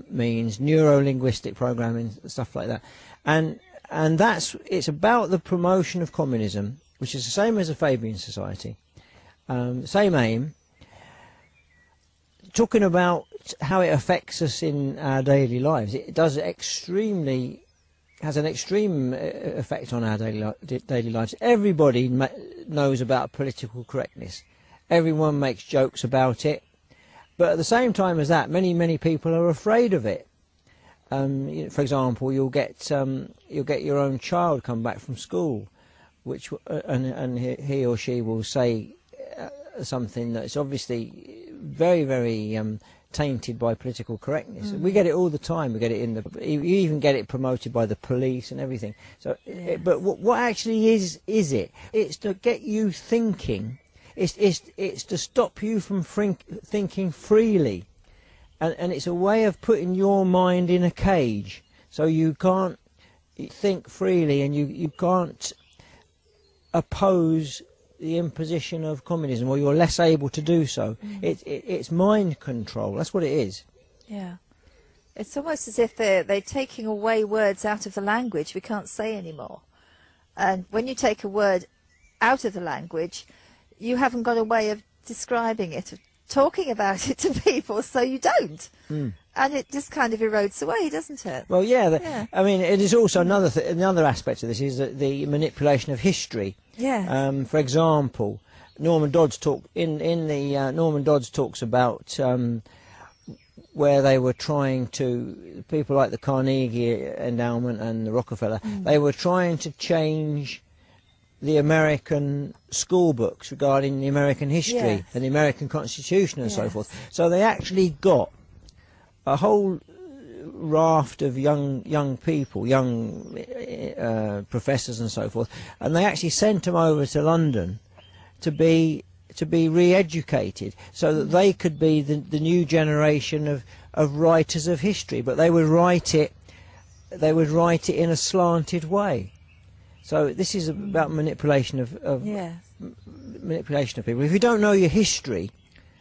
means, neuro-linguistic programming, stuff like that, and it's about the promotion of communism, which is the same as the Fabian Society, same aim. Talking about how it affects us in our daily lives, it has an extreme effect on our daily lives. Everybody knows about political correctness. Everyone makes jokes about it. But at the same time as that, many people are afraid of it. For example, you'll get your own child come back from school, and he or she will say something that's obviously very, very tainted by political correctness. We get it all the time. We get it you even get it promoted by the police and everything. So, but what actually is it? It's to get you thinking. It's to stop you from thinking freely, and it's a way of putting your mind in a cage, so you can't think freely, and you can't oppose the imposition of communism, or you're less able to do so. It's mind control. That's what it is. Yeah. It's almost as if they're taking away words out of the language we can't say anymore. And when you take a word out of the language, you haven't got a way of describing it, of talking about it to people, so you don't. And it just kind of erodes away, doesn't it? Well, yeah. I mean, it is also another aspect of this is the manipulation of history. Yeah. For example, Norman Dodds Norman Dodds talks about where they were trying to, people like the Carnegie Endowment and the Rockefeller, they were trying to change the American school books regarding the American history and the American Constitution and so forth. So they actually got a whole raft of young people, young professors and so forth, and they actually sent them over to London to be re-educated, so that they could be the new generation of writers of history. But they would write it in a slanted way. So this is about manipulation of manipulation of people. If you don't know your history,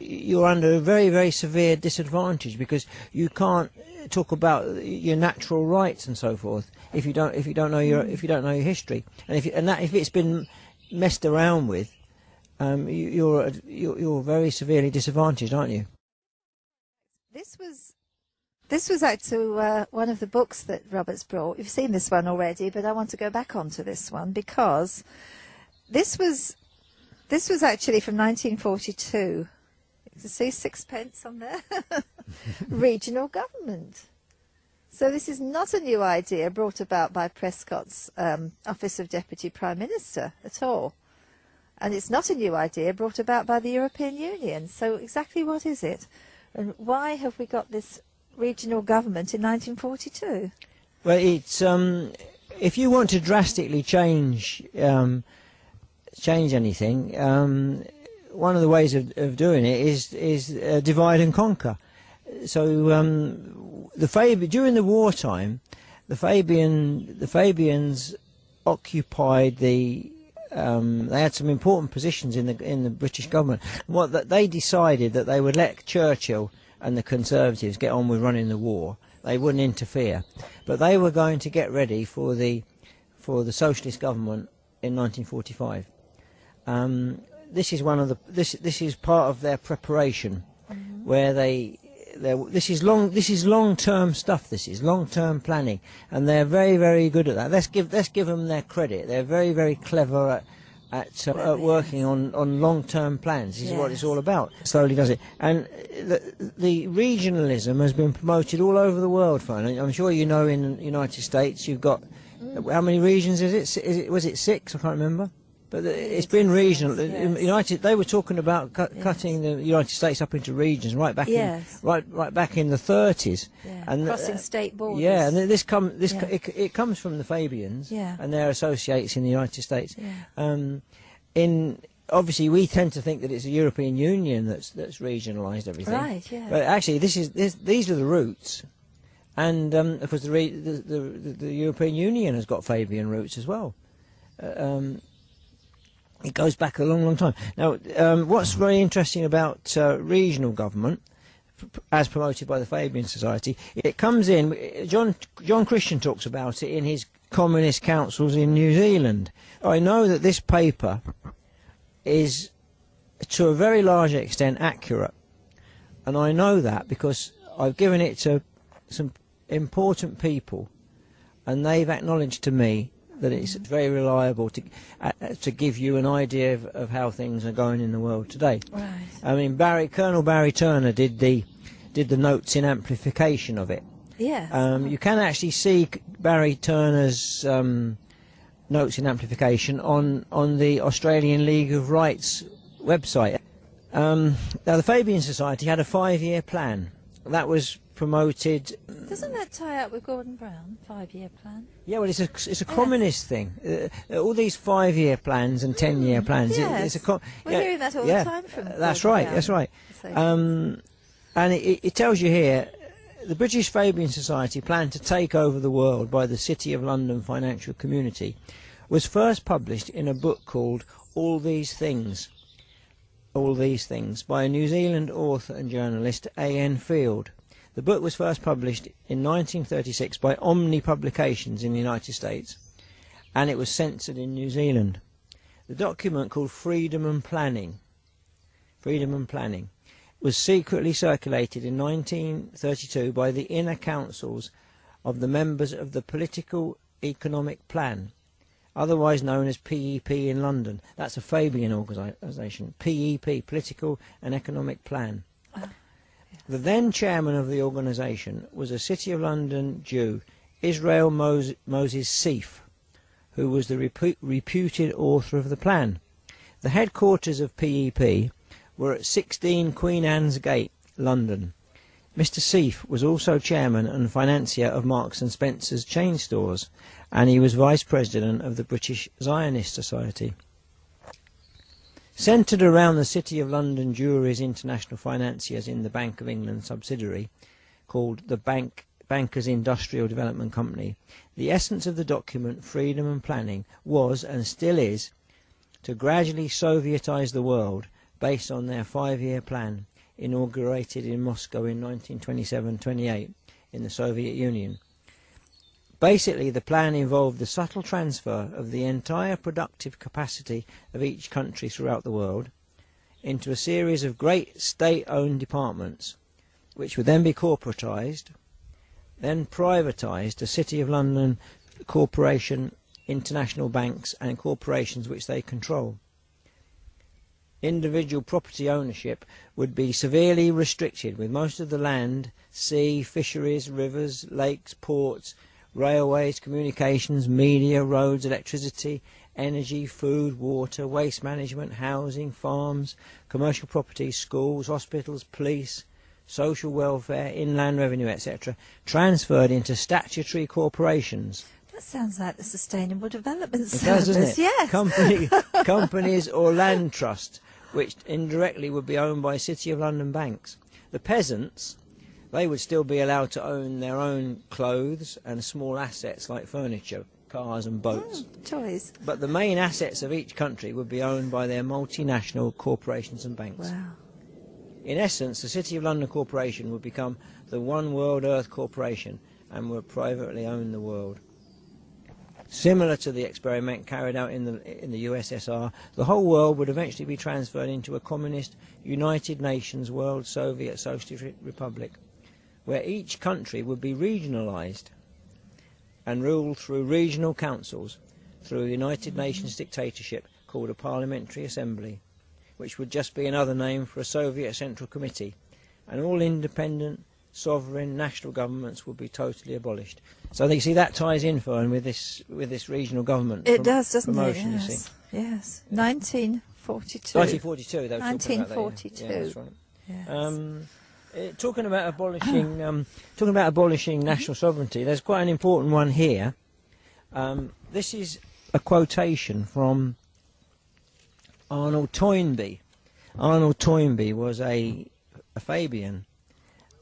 you're under a very, very severe disadvantage, because you can't talk about your natural rights and so forth if you don't know your history. And if it's been messed around with, you're very severely disadvantaged, aren't you? This was actually one of the books that Robert's brought. You've seen this one already, but I want to go back onto this one, because this was actually from 1942. You see sixpence on there? Regional government. So this is not a new idea brought about by Prescott's Office of Deputy Prime Minister at all. And it's not a new idea brought about by the European Union. So exactly what is it? And why have we got this regional government in 1942? Well, it's if you want to drastically change anything, one of the ways of doing it is divide and conquer. So during the wartime, the Fabians occupied they had some important positions in the British government. They decided that they would let Churchill and the Conservatives get on with running the war. They wouldn't interfere, but they were going to get ready for the socialist government in 1945. This is part of their preparation, where this is long-term stuff. This is long-term planning, and they're very, very good at that. Let's give them their credit. They're very, very clever at working on long-term plans. This is what it's all about. Slowly does it, and the regionalism has been promoted all over the world. I'm sure you know in the United States you've got how many regions is it? Was it 6? I can't remember. But it's been regional. They were talking about cutting the United States up into regions right back in the 30s, and crossing state borders. Yeah, and it comes from the Fabians and their associates in the United States. Obviously, we tend to think that it's the European Union that's regionalised everything. Right. Yeah. But actually, these are the roots, and of course the European Union has got Fabian roots as well. It goes back a long, long time. Now, what's very interesting about regional government, as promoted by the Fabian Society, it comes in. John Christian talks about it in his communist councils in New Zealand. I know that this paper is, to a very large extent, accurate, and I know that because I've given it to some important people, and they've acknowledged to me that it's very reliable to give you an idea of how things are going in the world today. Right. I mean, Colonel Barry Turner did the notes in amplification of it. Yeah. You can actually see Barry Turner's notes in amplification on the Australian League of Rights website. Now, the Fabian Society had a 5-year plan, that was promoted. Doesn't that tie up with Gordon Brown, 5-year plan? Yeah, well, it's a communist thing. All these 5-year plans and 10-year plans. Yes. We're hearing that all the time from That's Gordon right. Brown. That's right. And it tells you here, the British Fabian Society planned to take over the world by the City of London financial community was first published in a book called All These Things by a New Zealand author and journalist, A.N. Field. The book was first published in 1936 by Omni Publications in the United States, and it was censored in New Zealand. The document, called Freedom and Planning, was secretly circulated in 1932 by the inner councils of the members of the Political Economic Plan, otherwise known as PEP in London. That's a Fabian organisation. PEP, Political and Economic Plan. Yes. The then chairman of the organisation was a City of London Jew, Israel Moses Seif, who was the reputed author of the plan. The headquarters of PEP were at 16 Queen Anne's Gate, London. Mr. Seif was also chairman and financier of Marks and Spencer's chain stores, and he was vice president of the British Zionist Society. Centred around the City of London Jewry's international financiers in the Bank of England subsidiary, called the Bankers Industrial Development Company, the essence of the document Freedom and Planning was, and still is, to gradually Sovietise the world based on their 5-year plan, inaugurated in Moscow in 1927-28 in the Soviet Union. Basically, the plan involved the subtle transfer of the entire productive capacity of each country throughout the world into a series of great state-owned departments, which would then be corporatised, then privatised to City of London Corporation, international banks and corporations which they control. Individual property ownership would be severely restricted, with most of the land, sea, fisheries, rivers, lakes, ports, railways, communications, media, roads, electricity, energy, food, water, waste management, housing, farms, commercial properties, schools, hospitals, police, social welfare, inland revenue, etc., transferred into statutory corporations. That sounds like the Sustainable Development Service. It does, doesn't it? Yes. Companies or land trusts, which indirectly would be owned by City of London banks. The peasants, they would still be allowed to own their own clothes and small assets like furniture, cars and boats. Toys. But the main assets of each country would be owned by their multinational corporations and banks. Wow. In essence, the City of London Corporation would become the One World Earth Corporation and would privately own the world. Similar to the experiment carried out in the USSR, the whole world would eventually be transferred into a communist United Nations World Soviet Socialist Republic, where each country would be regionalised and ruled through regional councils, through a United Nations dictatorship called a Parliamentary Assembly, which would just be another name for a Soviet Central Committee, and all independent, sovereign national governments would be totally abolished. So you see that ties in, Fern, with this regional government. It does, doesn't it? Promotion, Yes. you see. Yes. 1942. 1942. They were talking about that, 1942. yeah, that's right. Yes. Talking about abolishing national sovereignty, there's quite an important one here. This is a quotation from Arnold Toynbee. Arnold Toynbee was a Fabian,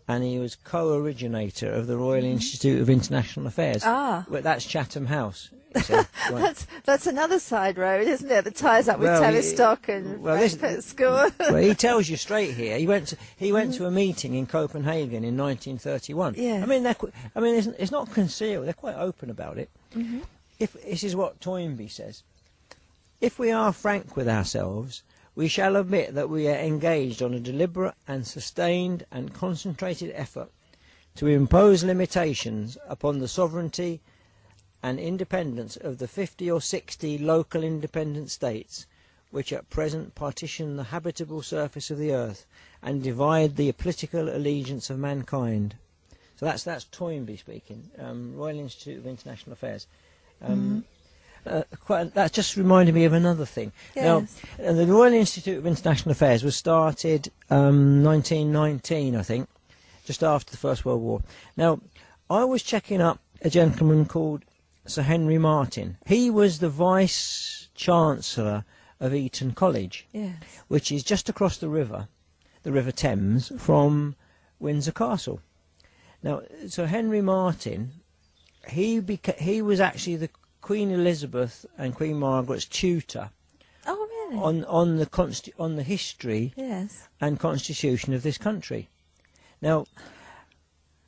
and he was co-originator of the Royal Institute of International Affairs. Ah. Well, that's Chatham House. So, right. That's another side road, isn't it, that ties up with Well, Tavistock and Frankfurt School. Well, he tells you straight here. He went to a meeting in Copenhagen in 1931. Yeah. I mean, it's not concealed. They're quite open about it. Mm-hmm. This is what Toynbee says: if we are frank with ourselves, we shall admit that we are engaged on a deliberate and sustained and concentrated effort to impose limitations upon the sovereignty and independence of the 50 or 60 local independent states which at present partition the habitable surface of the earth and divide the political allegiance of mankind. So that's Toynbee speaking, Royal Institute of International Affairs. That just reminded me of another thing. Yes. Now, the Royal Institute of International Affairs was started 1919, I think, just after the First World War. Now, I was checking up a gentleman called Sir Henry Martin. He was the Vice-Chancellor of Eton College, Yes. which is just across the River Thames, from Windsor Castle. Now, Sir Henry Martin, he was actually the Queen Elizabeth and Queen Margaret's tutor. Oh, really? On the history Yes. and constitution of this country. Now,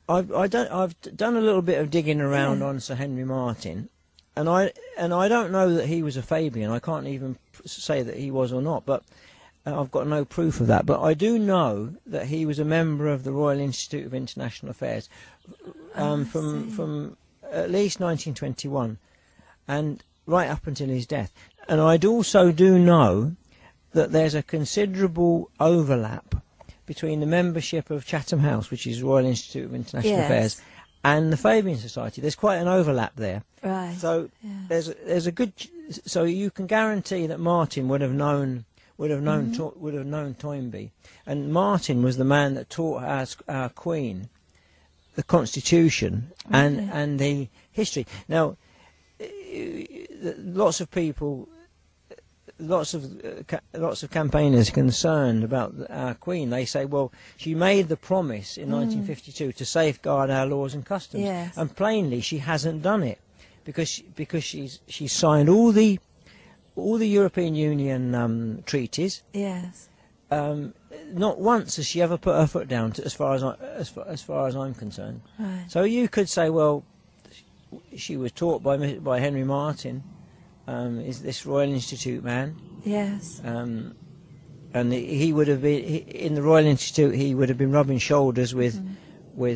I've done a little bit of digging around on Sir Henry Martin, and I don't know that he was a Fabian. I can't even say that he was or not, but I've got no proof of that. But I do know that he was a member of the Royal Institute of International Affairs from at least 1921, and right up until his death. And I also do know that there's a considerable overlap between the membership of Chatham House, which is Royal Institute of International Affairs, and the Fabian Society. There's quite an overlap there. Right. So there's a good. So you can guarantee that Martin would have known Toynbee, and Martin was the man that taught our Queen the Constitution and the history. Now, lots of people. Lots of campaigners concerned about our Queen. They say, well, she made the promise in 1952 to safeguard our laws and customs, and plainly she hasn't done it, because she's signed all the European Union treaties. Yes. Not once has she ever put her foot down, as far as I'm concerned. Right. So you could say, well, she was taught by Henry Martin. Is this Royal Institute man? Yes. And he would have been in the Royal Institute. He would have been rubbing shoulders with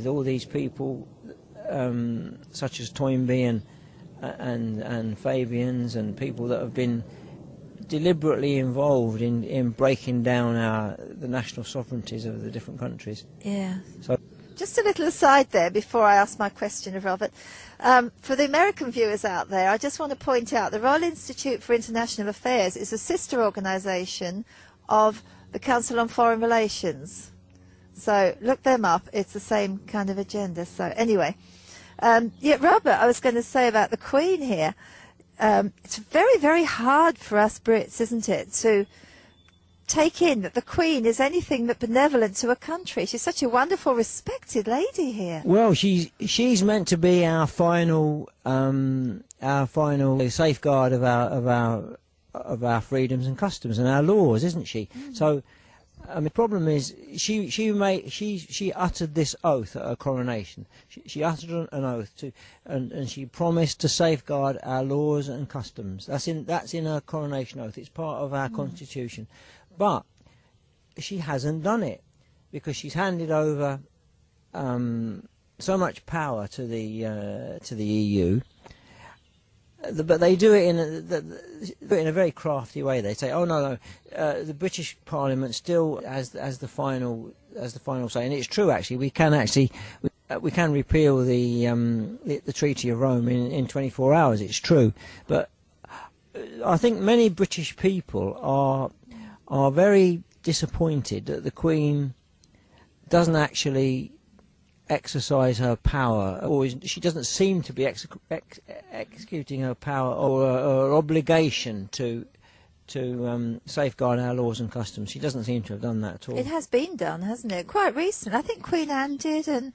all these people, such as Toynbee and Fabians, and people that have been deliberately involved in breaking down the national sovereignties of the different countries. Yeah. So. Just a little aside there before I ask my question of Robert. For the American viewers out there, I just want to point out the Royal Institute for International Affairs is a sister organisation of the Council on Foreign Relations. So look them up. It's the same kind of agenda. So anyway, Robert, I was going to say about the Queen here. It's very, very hard for us Brits, isn't it, to take in that the Queen is anything but benevolent to a country. She's such a wonderful, respected lady here. Well, she's meant to be our final safeguard of our freedoms and customs and our laws, isn't she? So, the problem is she uttered this oath at her coronation. She uttered an oath and she promised to safeguard our laws and customs. That's in her coronation oath. It's part of our constitution. But she hasn't done it, because she's handed over so much power to the EU. But they do it in a very crafty way. They say, "Oh no, the British Parliament still has the final say," and it's true. Actually, we can repeal the Treaty of Rome in 24 hours. It's true, but I think many British people are very disappointed that the Queen doesn't actually exercise her power, or she doesn't seem to be executing her power or obligation to safeguard our laws and customs. She doesn't seem to have done that at all. It has been done, hasn't it? Quite recent. I think Queen Anne did, and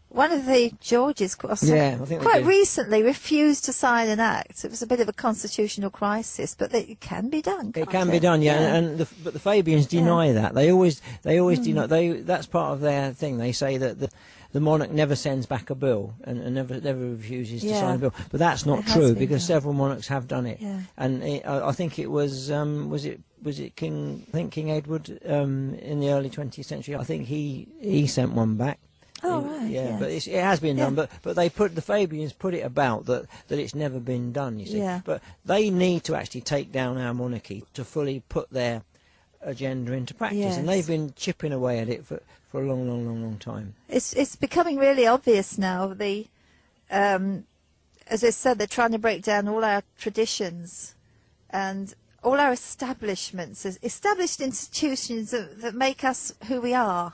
one of the Georges quite recently refused to sign an act. It was a bit of a constitutional crisis, but it can be done. It can be done, yeah. But the Fabians deny that. They always deny. That's part of their thing. They say that the monarch never sends back a bill and never refuses to sign a bill. But that's not true, because several monarchs have done it. Yeah. And I think it was King Edward in the early 20th century. I think he sent one back. Oh, right. Yeah, but it has been done. But the Fabians put it about that it's never been done. You see. Yeah. But they need to actually take down our monarchy to fully put their agenda into practice, and they've been chipping away at it for a long time. It's becoming really obvious now. As I said, they're trying to break down all our traditions and all our establishments, established institutions that make us who we are,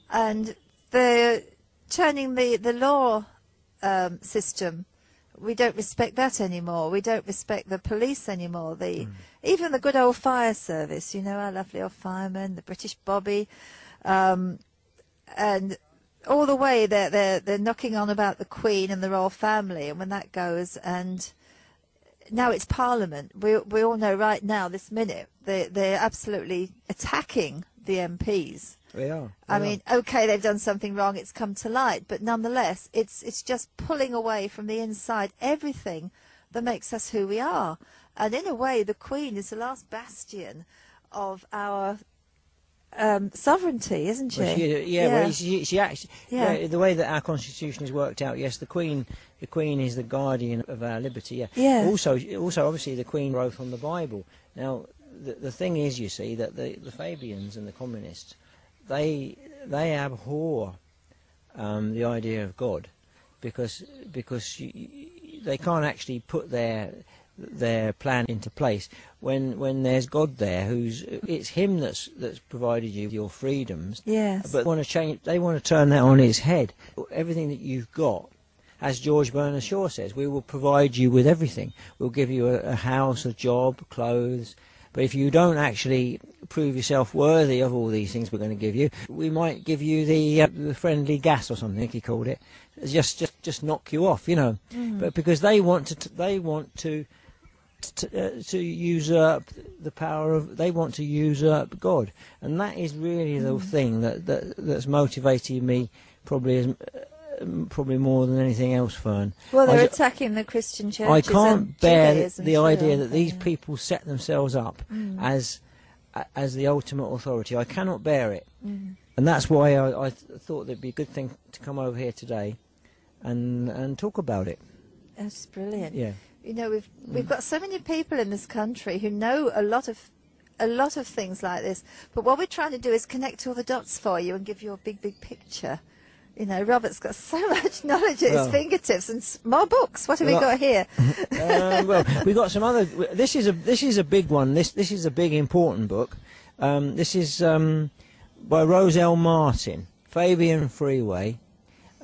and they're turning the law system. We don't respect that anymore. We don't respect the police anymore. Even the good old fire service, our lovely old firemen, the British Bobby, and all the way they're knocking on about the Queen and the royal family, and when that goes, and now it's Parliament. We all know right now, this minute, they're absolutely attacking the MPs. They are. I mean, okay, they've done something wrong, it's come to light, but nonetheless, it's just pulling away from the inside everything that makes us who we are. And in a way, the Queen is the last bastion of our sovereignty, isn't she? Well, well, she actually, the way that our constitution is worked out, yes, the Queen is the guardian of our liberty. Yeah. Also, obviously, the Queen wrote on the Bible. Now, the thing is, you see, that the Fabians and the communists, they abhor the idea of God, because they can't actually put their plan into place when there's God there, it's him that's provided you your freedoms. Yes. But they want to turn that on its head. Everything that you've got, as George Bernard Shaw says, we will provide you with everything. We'll give you a house, a job, clothes. But if you don't actually prove yourself worthy of all these things we're going to give you, we might give you the friendly gas or something, he called it, just knock you off, But because they want to usurp the power of, they want to usurp God, and that is really the thing that's motivated me probably more than anything else, Fern. Well, they're attacking the Christian churches. I can't bear Judaism the idea that these people set themselves up as the ultimate authority. I cannot bear it, and that's why I thought it'd be a good thing to come over here today and talk about it. That's brilliant. Yeah. We've got so many people in this country who know a lot of things like this, but what we're trying to do is connect all the dots for you and give you a big picture. Robert's got so much knowledge at his fingertips, and more books. What have we got here? Well, we got some other. This is a big one. This is a big important book. This is by Rose L. Martin, Fabian Freeway.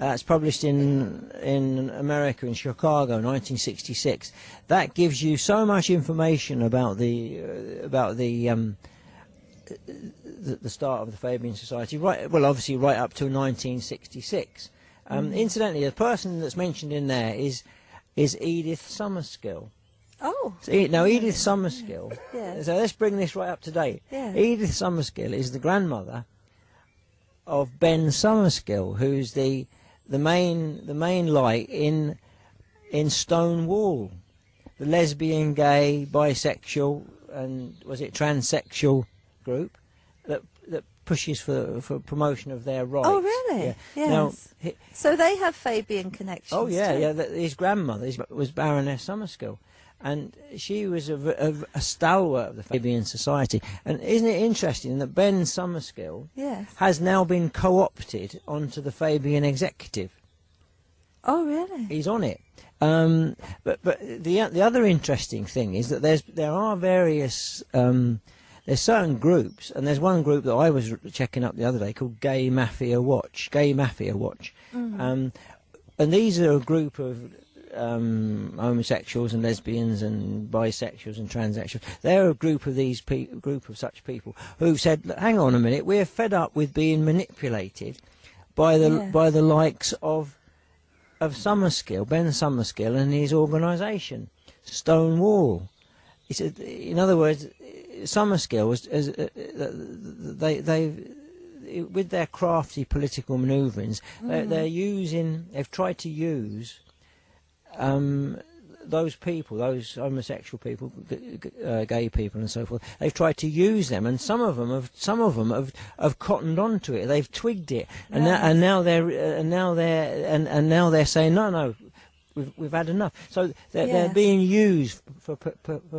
It's published in America, in Chicago, 1966. That gives you so much information about the start of the Fabian Society. Obviously right up to 1966. Incidentally, the person that's mentioned in there is Edith Summerskill. Oh. Now, Edith Summerskill. Yeah. So let's bring this right up to date. Yeah. Edith Summerskill is the grandmother of Ben Summerskill, who's the main light in Stonewall, the lesbian, gay, bisexual, and was it transsexual group that pushes for promotion of their rights. Oh, really? Yeah. Yes. Now, so they have Fabian connections. Oh, yeah, too. yeah. His grandmother was Baroness Summerskill, and she was a stalwart of the Fabian Society. And isn't it interesting that Ben Summerskill has now been co-opted onto the Fabian executive? Oh, really? He's on it. But the other interesting thing is that there are various there's certain groups, and there's one group that I was checking up the other day called Gay Mafia Watch. And these are a group of homosexuals and lesbians and bisexuals and transsexuals. They're a group of such people who said, hang on a minute, we're fed up with being manipulated by the likes of Summerskill, Ben Summerskill, and his organisation, Stonewall. He said, in other words, Summerskill with their crafty political manoeuvrings, they've tried to use those people, those homosexual people, gay people, and so forth. They've tried to use them, and some of them have cottoned onto it. They've twigged it, and now they're saying no. We've had enough. So they're being used for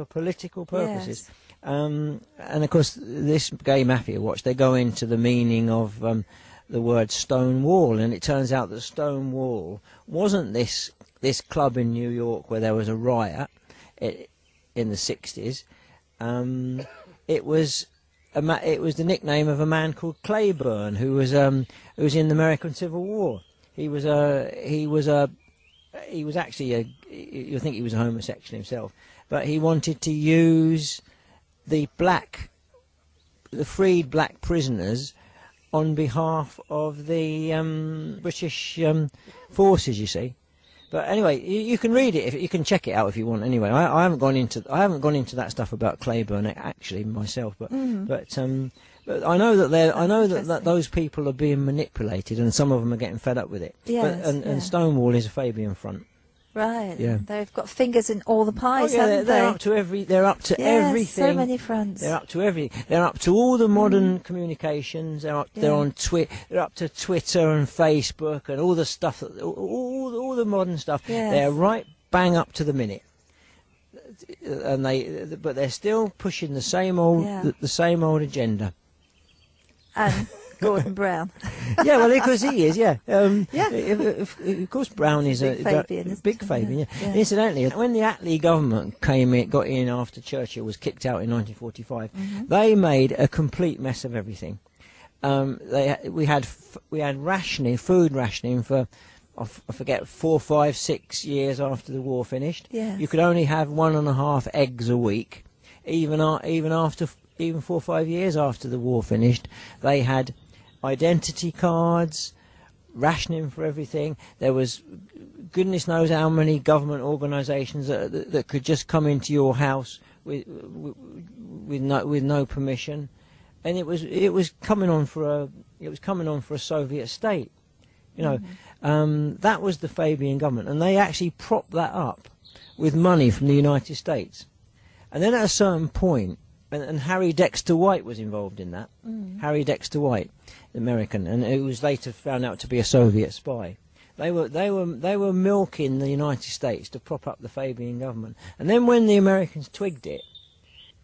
political purposes. Yes. And of course, this Gay Mafia Watch, they go into the meaning of the word Stonewall, and it turns out that Stonewall wasn't this club in New York where there was a riot in the 60s. It was the nickname of a man called Claiborne, who was who was in the American Civil War. He was actually you think he was a homosexual himself, but he wanted to use the freed black prisoners on behalf of the British forces, you see. But anyway, you can read it, you can check it out if you want. Anyway, I haven't gone into that stuff about Claiborne actually myself, but I know that those people are being manipulated, and some of them are getting fed up with it. Yes, and Stonewall is a Fabian front. Right. Yeah. They've got fingers in all the pies, haven't they? They're up to everything. So many fronts. They're up to everything. They're up to all the modern communications. They're on They're up to Twitter and Facebook and all the stuff all the modern stuff. Yes. They're right bang up to the minute. And but they're still pushing the same old agenda. And Gordon Brown. Yeah, well, because he is, yeah. Yeah. Of course, Brown is Big Fabian, big Fabian, yeah. Incidentally, when the Attlee government got in after Churchill was kicked out in 1945, they made a complete mess of everything. We had food rationing for, I forget, 4, 5, 6 years after the war finished. Yes. You could only have 1.5 eggs a week, even 4 or 5 years after the war finished. They had identity cards, rationing for everything. There was goodness knows how many government organisations that could just come into your house with no permission, and it was coming on for a Soviet state. You know, that was the Fabian government, and they actually propped that up with money from the United States. And then at a certain point, and Harry Dexter White was involved in that. Harry Dexter White, the American, and who was later found out to be a Soviet spy. They were milking the United States to prop up the Fabian government. And then when the Americans twigged it,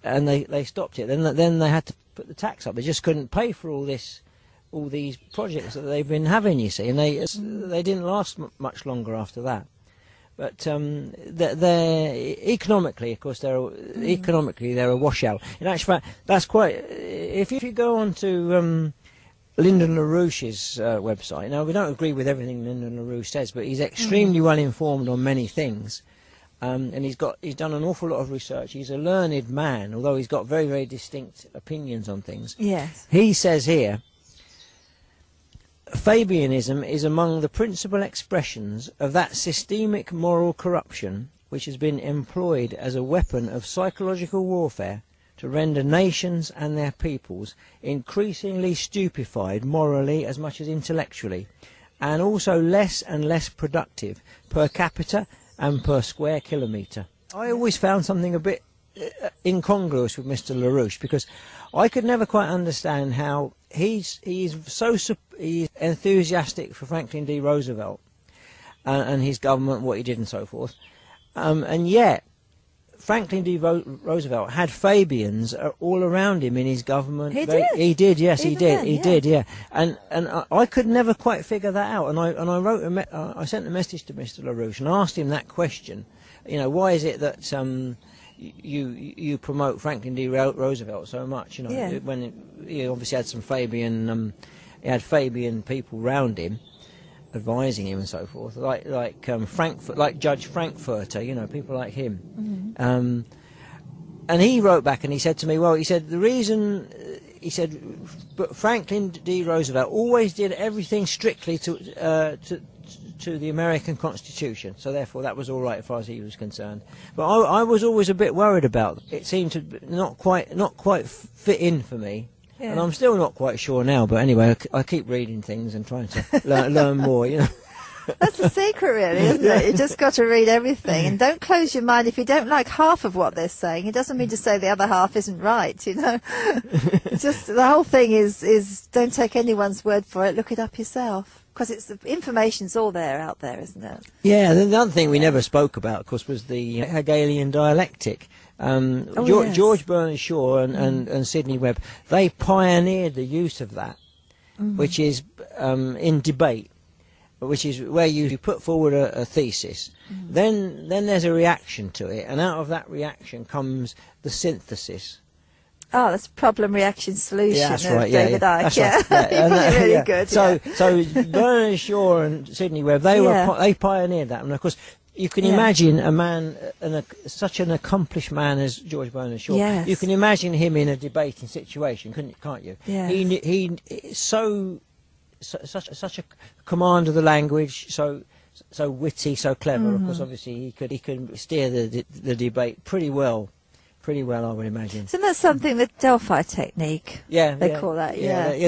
and they stopped it, then they had to put the tax up. They just couldn't pay for all these projects that they've been having, you see, and they didn't last much longer after that. But they're economically, of course, they're a washout. In actual fact, that's quite. If you go on to Lyndon LaRouche's website, now we don't agree with everything Lyndon LaRouche says, but he's extremely well informed on many things, and he's done an awful lot of research. He's a learned man, although he's got very, very distinct opinions on things. Yes. He says here, Fabianism is among the principal expressions of that systemic moral corruption which has been employed as a weapon of psychological warfare to render nations and their peoples increasingly stupefied morally as much as intellectually, and also less and less productive per capita and per square kilometre. I always found something a bit incongruous with Mr. LaRouche, because I could never quite understand how he's enthusiastic for Franklin D. Roosevelt and his government, what he did and so forth, and yet Franklin D. Roosevelt had Fabians all around him in his government. He did. He did. Yes, he did. Then, he did. Yeah. And I could never quite figure that out. And I sent a message to Mr. LaRouche and asked him that question. You know, why is it that you promote Franklin D. Roosevelt so much? You know, when he obviously had some Fabian, he had Fabian people round him, advising him and so forth, like Judge Frankfurter, you know, people like him. And he wrote back and he said to me, well, he said the reason, he said, but Franklin D. Roosevelt always did everything strictly to the American Constitution, so therefore that was all right as far as he was concerned. But I was always a bit worried about it. It seemed to not quite fit in for me. Yeah. And I'm still not quite sure now, but anyway, I keep reading things and trying to learn more, you know. That's the secret, really, isn't it? You just got to read everything, and don't close your mind if you don't like half of what they're saying. It doesn't mean to say the other half isn't right, you know. It's just the whole thing is don't take anyone's word for it. Look it up yourself, because it's the information's all there out there, isn't it? Yeah. The other thing we never spoke about, of course, was the Hegelian dialectic. Yes. George Bernard Shaw and Sidney Webb, they pioneered the use of that, which is in debate, which is where you put forward a thesis, then there's a reaction to it, and out of that reaction comes the synthesis. Oh, that's problem, reaction, solution. Yeah, that's right. David Icke. That's yeah. right. Yeah. You're really yeah. good. So, yeah. so Bernard Shaw and Sidney Webb, they pioneered that, and of course, you can imagine a man, such an accomplished man as George Bernard Shaw. Yes. You can imagine him in a debating situation, can't you? Yes. Such a command of the language, so witty, so clever. Of course, obviously, he could steer the debate pretty well, I would imagine. Isn't that something, the Delphi technique? They call that.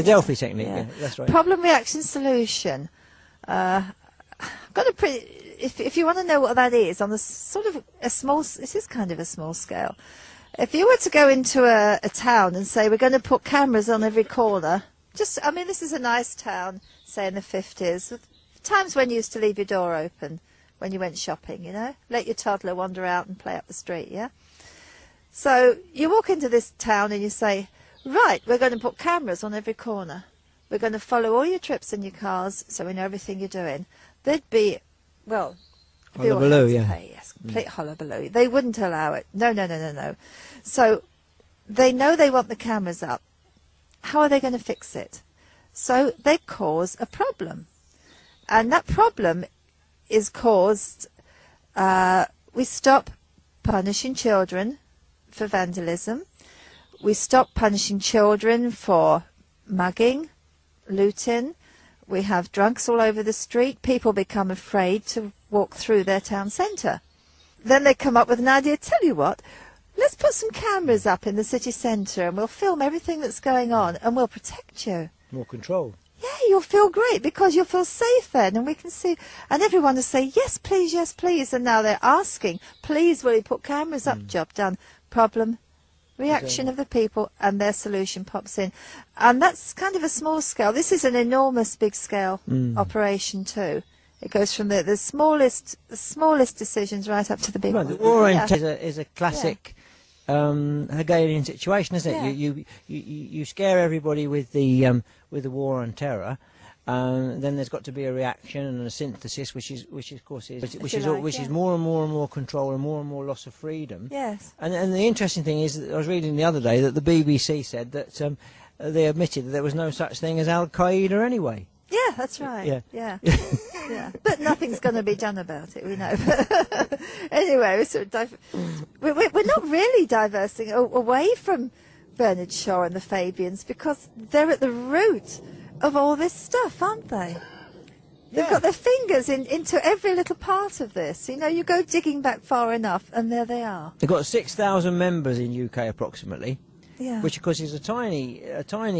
Delphi technique. Yeah, that's right. Problem, reaction, solution. Got a pretty. If you want to know what that is, on a sort of a small, this is kind of a small scale. If you were to go into a town and say, we're going to put cameras on every corner, this is a nice town, say in the 50s, times when you used to leave your door open when you went shopping, let your toddler wander out and play up the street, yeah? So you walk into this town and you say, right, we're going to put cameras on every corner. We're going to follow all your trips in your cars so we know everything you're doing. There'd be, hullabaloo, yes, complete hullabaloo. They wouldn't allow it. No. So they know they want the cameras up. How are they going to fix it? So they cause a problem. And that problem is caused, we stop punishing children for vandalism. We stop punishing children for mugging, looting. We have drunks all over the street. People become afraid to walk through their town centre. Then they come up with an idea, tell you what, let's put some cameras up in the city centre and we'll film everything that's going on and we'll protect you. More control. Yeah, you'll feel great because you'll feel safe then, and we can see, and everyone will say, yes, please, and now they're asking, please, will you put cameras up? Job done. Problem, reaction of the people, and their solution pops in. And that's kind of a small scale. This is an enormous big scale operation too. It goes from the smallest decisions right up to the big ones. The war is a classic Hegelian situation, isn't it? You scare everybody with the war on terror. Then there's got to be a reaction and a synthesis, which is more and more control and more loss of freedom. Yes. And the interesting thing is that I was reading the other day that the BBC said that they admitted that there was no such thing as Al Qaeda anyway. Yeah, that's right. Yeah. But nothing's going to be done about it, we know. Anyway, we're not really diversing away from Bernard Shaw and the Fabians because they're at the root of all this stuff, aren't they? They've got their fingers into every little part of this. You go digging back far enough, and there they are. They've got 6,000 members in UK approximately. Yeah. Which of course is a tiny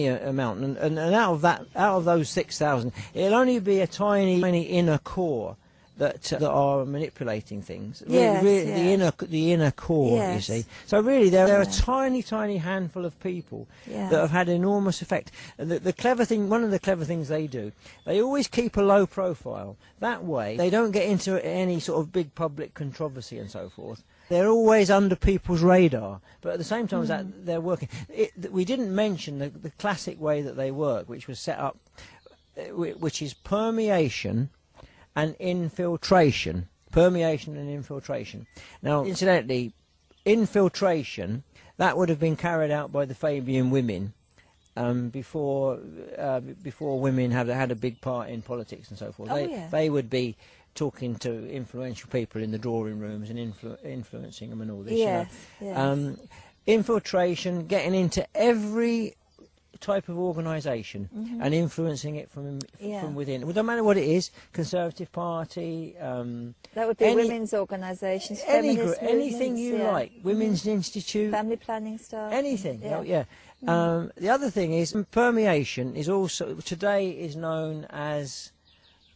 amount, and out of those 6,000, it'll only be a tiny inner core that are manipulating things. Yes, The inner core, yes. you see. So really, they're a tiny handful of people that have had enormous effect. The clever thing, one of the clever things they do, they always keep a low profile. That way, they don't get into any sort of big public controversy and so forth. They're always under people's radar, but at the same time as that, they're working. We didn't mention the classic way that they work, which was set up, which is permeation and infiltration. Permeation and infiltration. Now, incidentally, infiltration, that would have been carried out by the Fabian women before women had a big part in politics and so forth. They would be talking to influential people in the drawing rooms and influencing them and all this. Yes. Infiltration, getting into every type of organisation and influencing it from within. Well, no matter what it is, Conservative Party. That would be women's organisations, feminist anything you like, Women's Institute, family planning stuff, anything. The other thing is permeation is also today is known as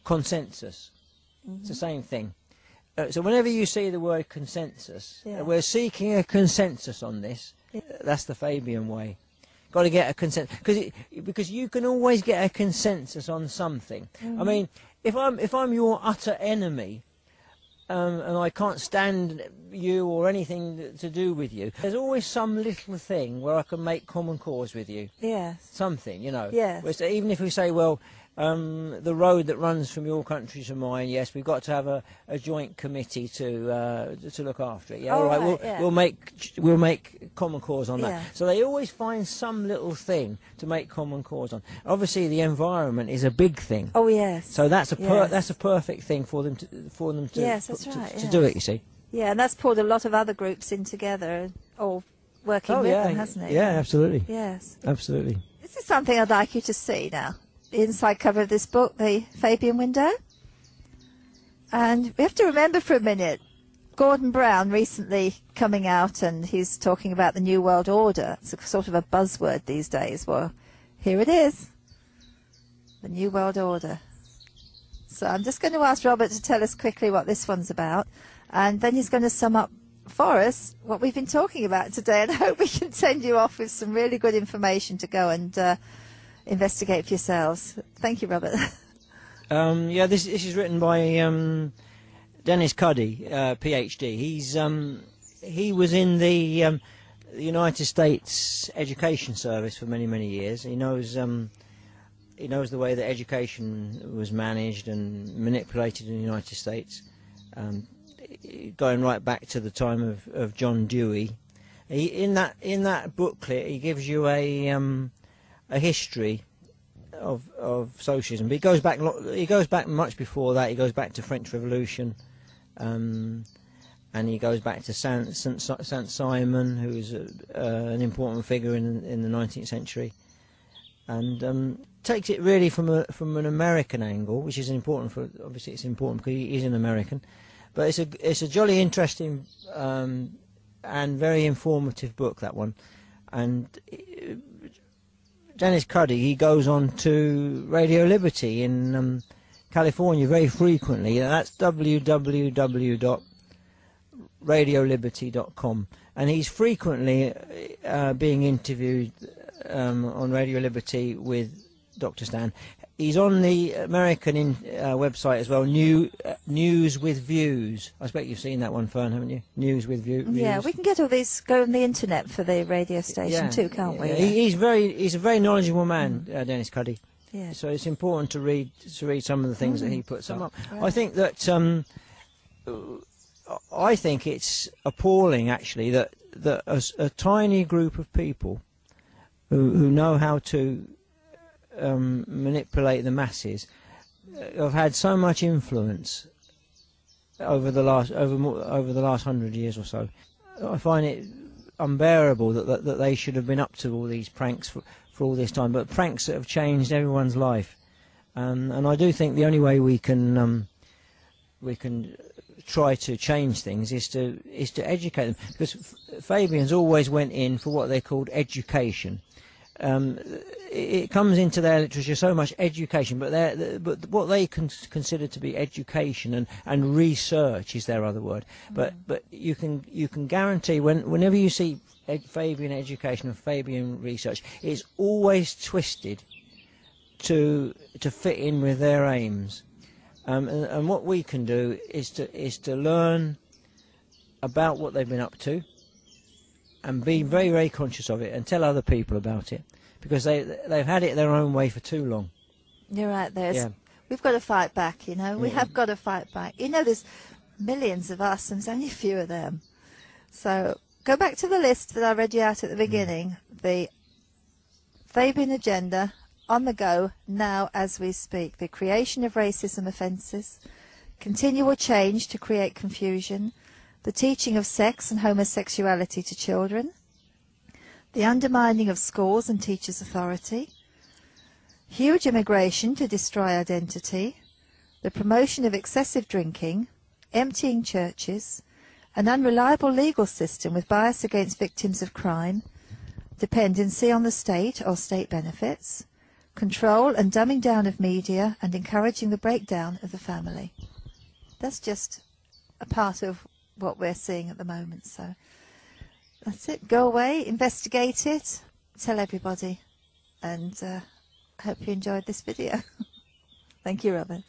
consensus. It's the same thing. So whenever you see the word consensus, we're seeking a consensus on this. That's the Fabian way. Got to get a consensus because you can always get a consensus on something. I mean, if I'm your utter enemy, and I can't stand you or anything to do with you, there's always some little thing where I can make common cause with you. Yes. Something, Yes. Even if we say, well, the road that runs from your country to mine, yes, we've got to have a joint committee to look after it. Yeah, all right, we'll make common cause on that. Yeah. So they always find some little thing to make common cause on. Obviously, the environment is a big thing. Oh yes. So that's a yes. that's a perfect thing for them to yes, that's right, to do it. You see. Yeah, and that's pulled a lot of other groups in together, all working with them, hasn't it? Yeah, absolutely. Yes. Absolutely. This is something I'd like you to see now. The inside cover of this book, the Fabian window. And we have to remember for a minute, Gordon Brown recently coming out and he's talking about the New World Order. It's a sort of a buzzword these days. Well, here it is. The New World Order. So I'm just going to ask Robert to tell us quickly what this one's about. And then he's going to sum up for us what we've been talking about today. And I hope we can send you off with some really good information to go and investigate for yourselves. Thank you, Robert. Yeah, this is written by Dennis Cuddy, PhD. He was in the United States Education Service for many years. He knows the way that education was managed and manipulated in the United States, going right back to the time of John Dewey. In that booklet, he gives you a history of socialism. But he goes back much before that. He goes back to French Revolution, and he goes back to Saint Simon, who was an important figure in the 19th century, and takes it really from an American angle, which is important obviously it's important because he is an American, but it's a jolly interesting and very informative book, that one. And Dennis Cuddy, he goes on to Radio Liberty in California very frequently. That's www.radioliberty.com, and he's frequently being interviewed on Radio Liberty with Dr. Stan. He's on the American website as well, News with Views. I expect you've seen that one, Fern, haven't you? News with Views. Yeah, we can get all these, go on the internet for the radio station too, can't we? Yeah. He's a very knowledgeable man, Dennis Cuddy. Yeah. So it's important to read some of the things that he puts up. Right. I think that I think it's appalling actually that a tiny group of people who know how to manipulate the masses have had so much influence over the last 100 years or so. I find it unbearable that they should have been up to all these pranks for all this time, but pranks that have changed everyone's life. And I do think the only way we can try to change things is to educate them, because Fabians always went in for what they called education. It comes into their literature so much education, but what they consider to be education and research is their other word. But you can guarantee whenever you see Fabian education and Fabian research, it's always twisted to fit in with their aims. And what we can do is to learn about what they've been up to, and be very, very conscious of it, and tell other people about it, because they've had it their own way for too long. You're right. We've got to fight back. We have got to fight back. There's millions of us, and there's only a few of them. So go back to the list that I read you out at the beginning. The Fabian agenda, on the go now as we speak. The creation of racism offences, continual change to create confusion, the teaching of sex and homosexuality to children, the undermining of schools and teachers' authority, huge immigration to destroy identity, the promotion of excessive drinking, emptying churches, an unreliable legal system with bias against victims of crime, dependency on the state or state benefits, control and dumbing down of media, and encouraging the breakdown of the family. That's just a part of what we're seeing at the moment. So that's it. Go away, investigate it, tell everybody, and I hope you enjoyed this video. Thank you, Robert.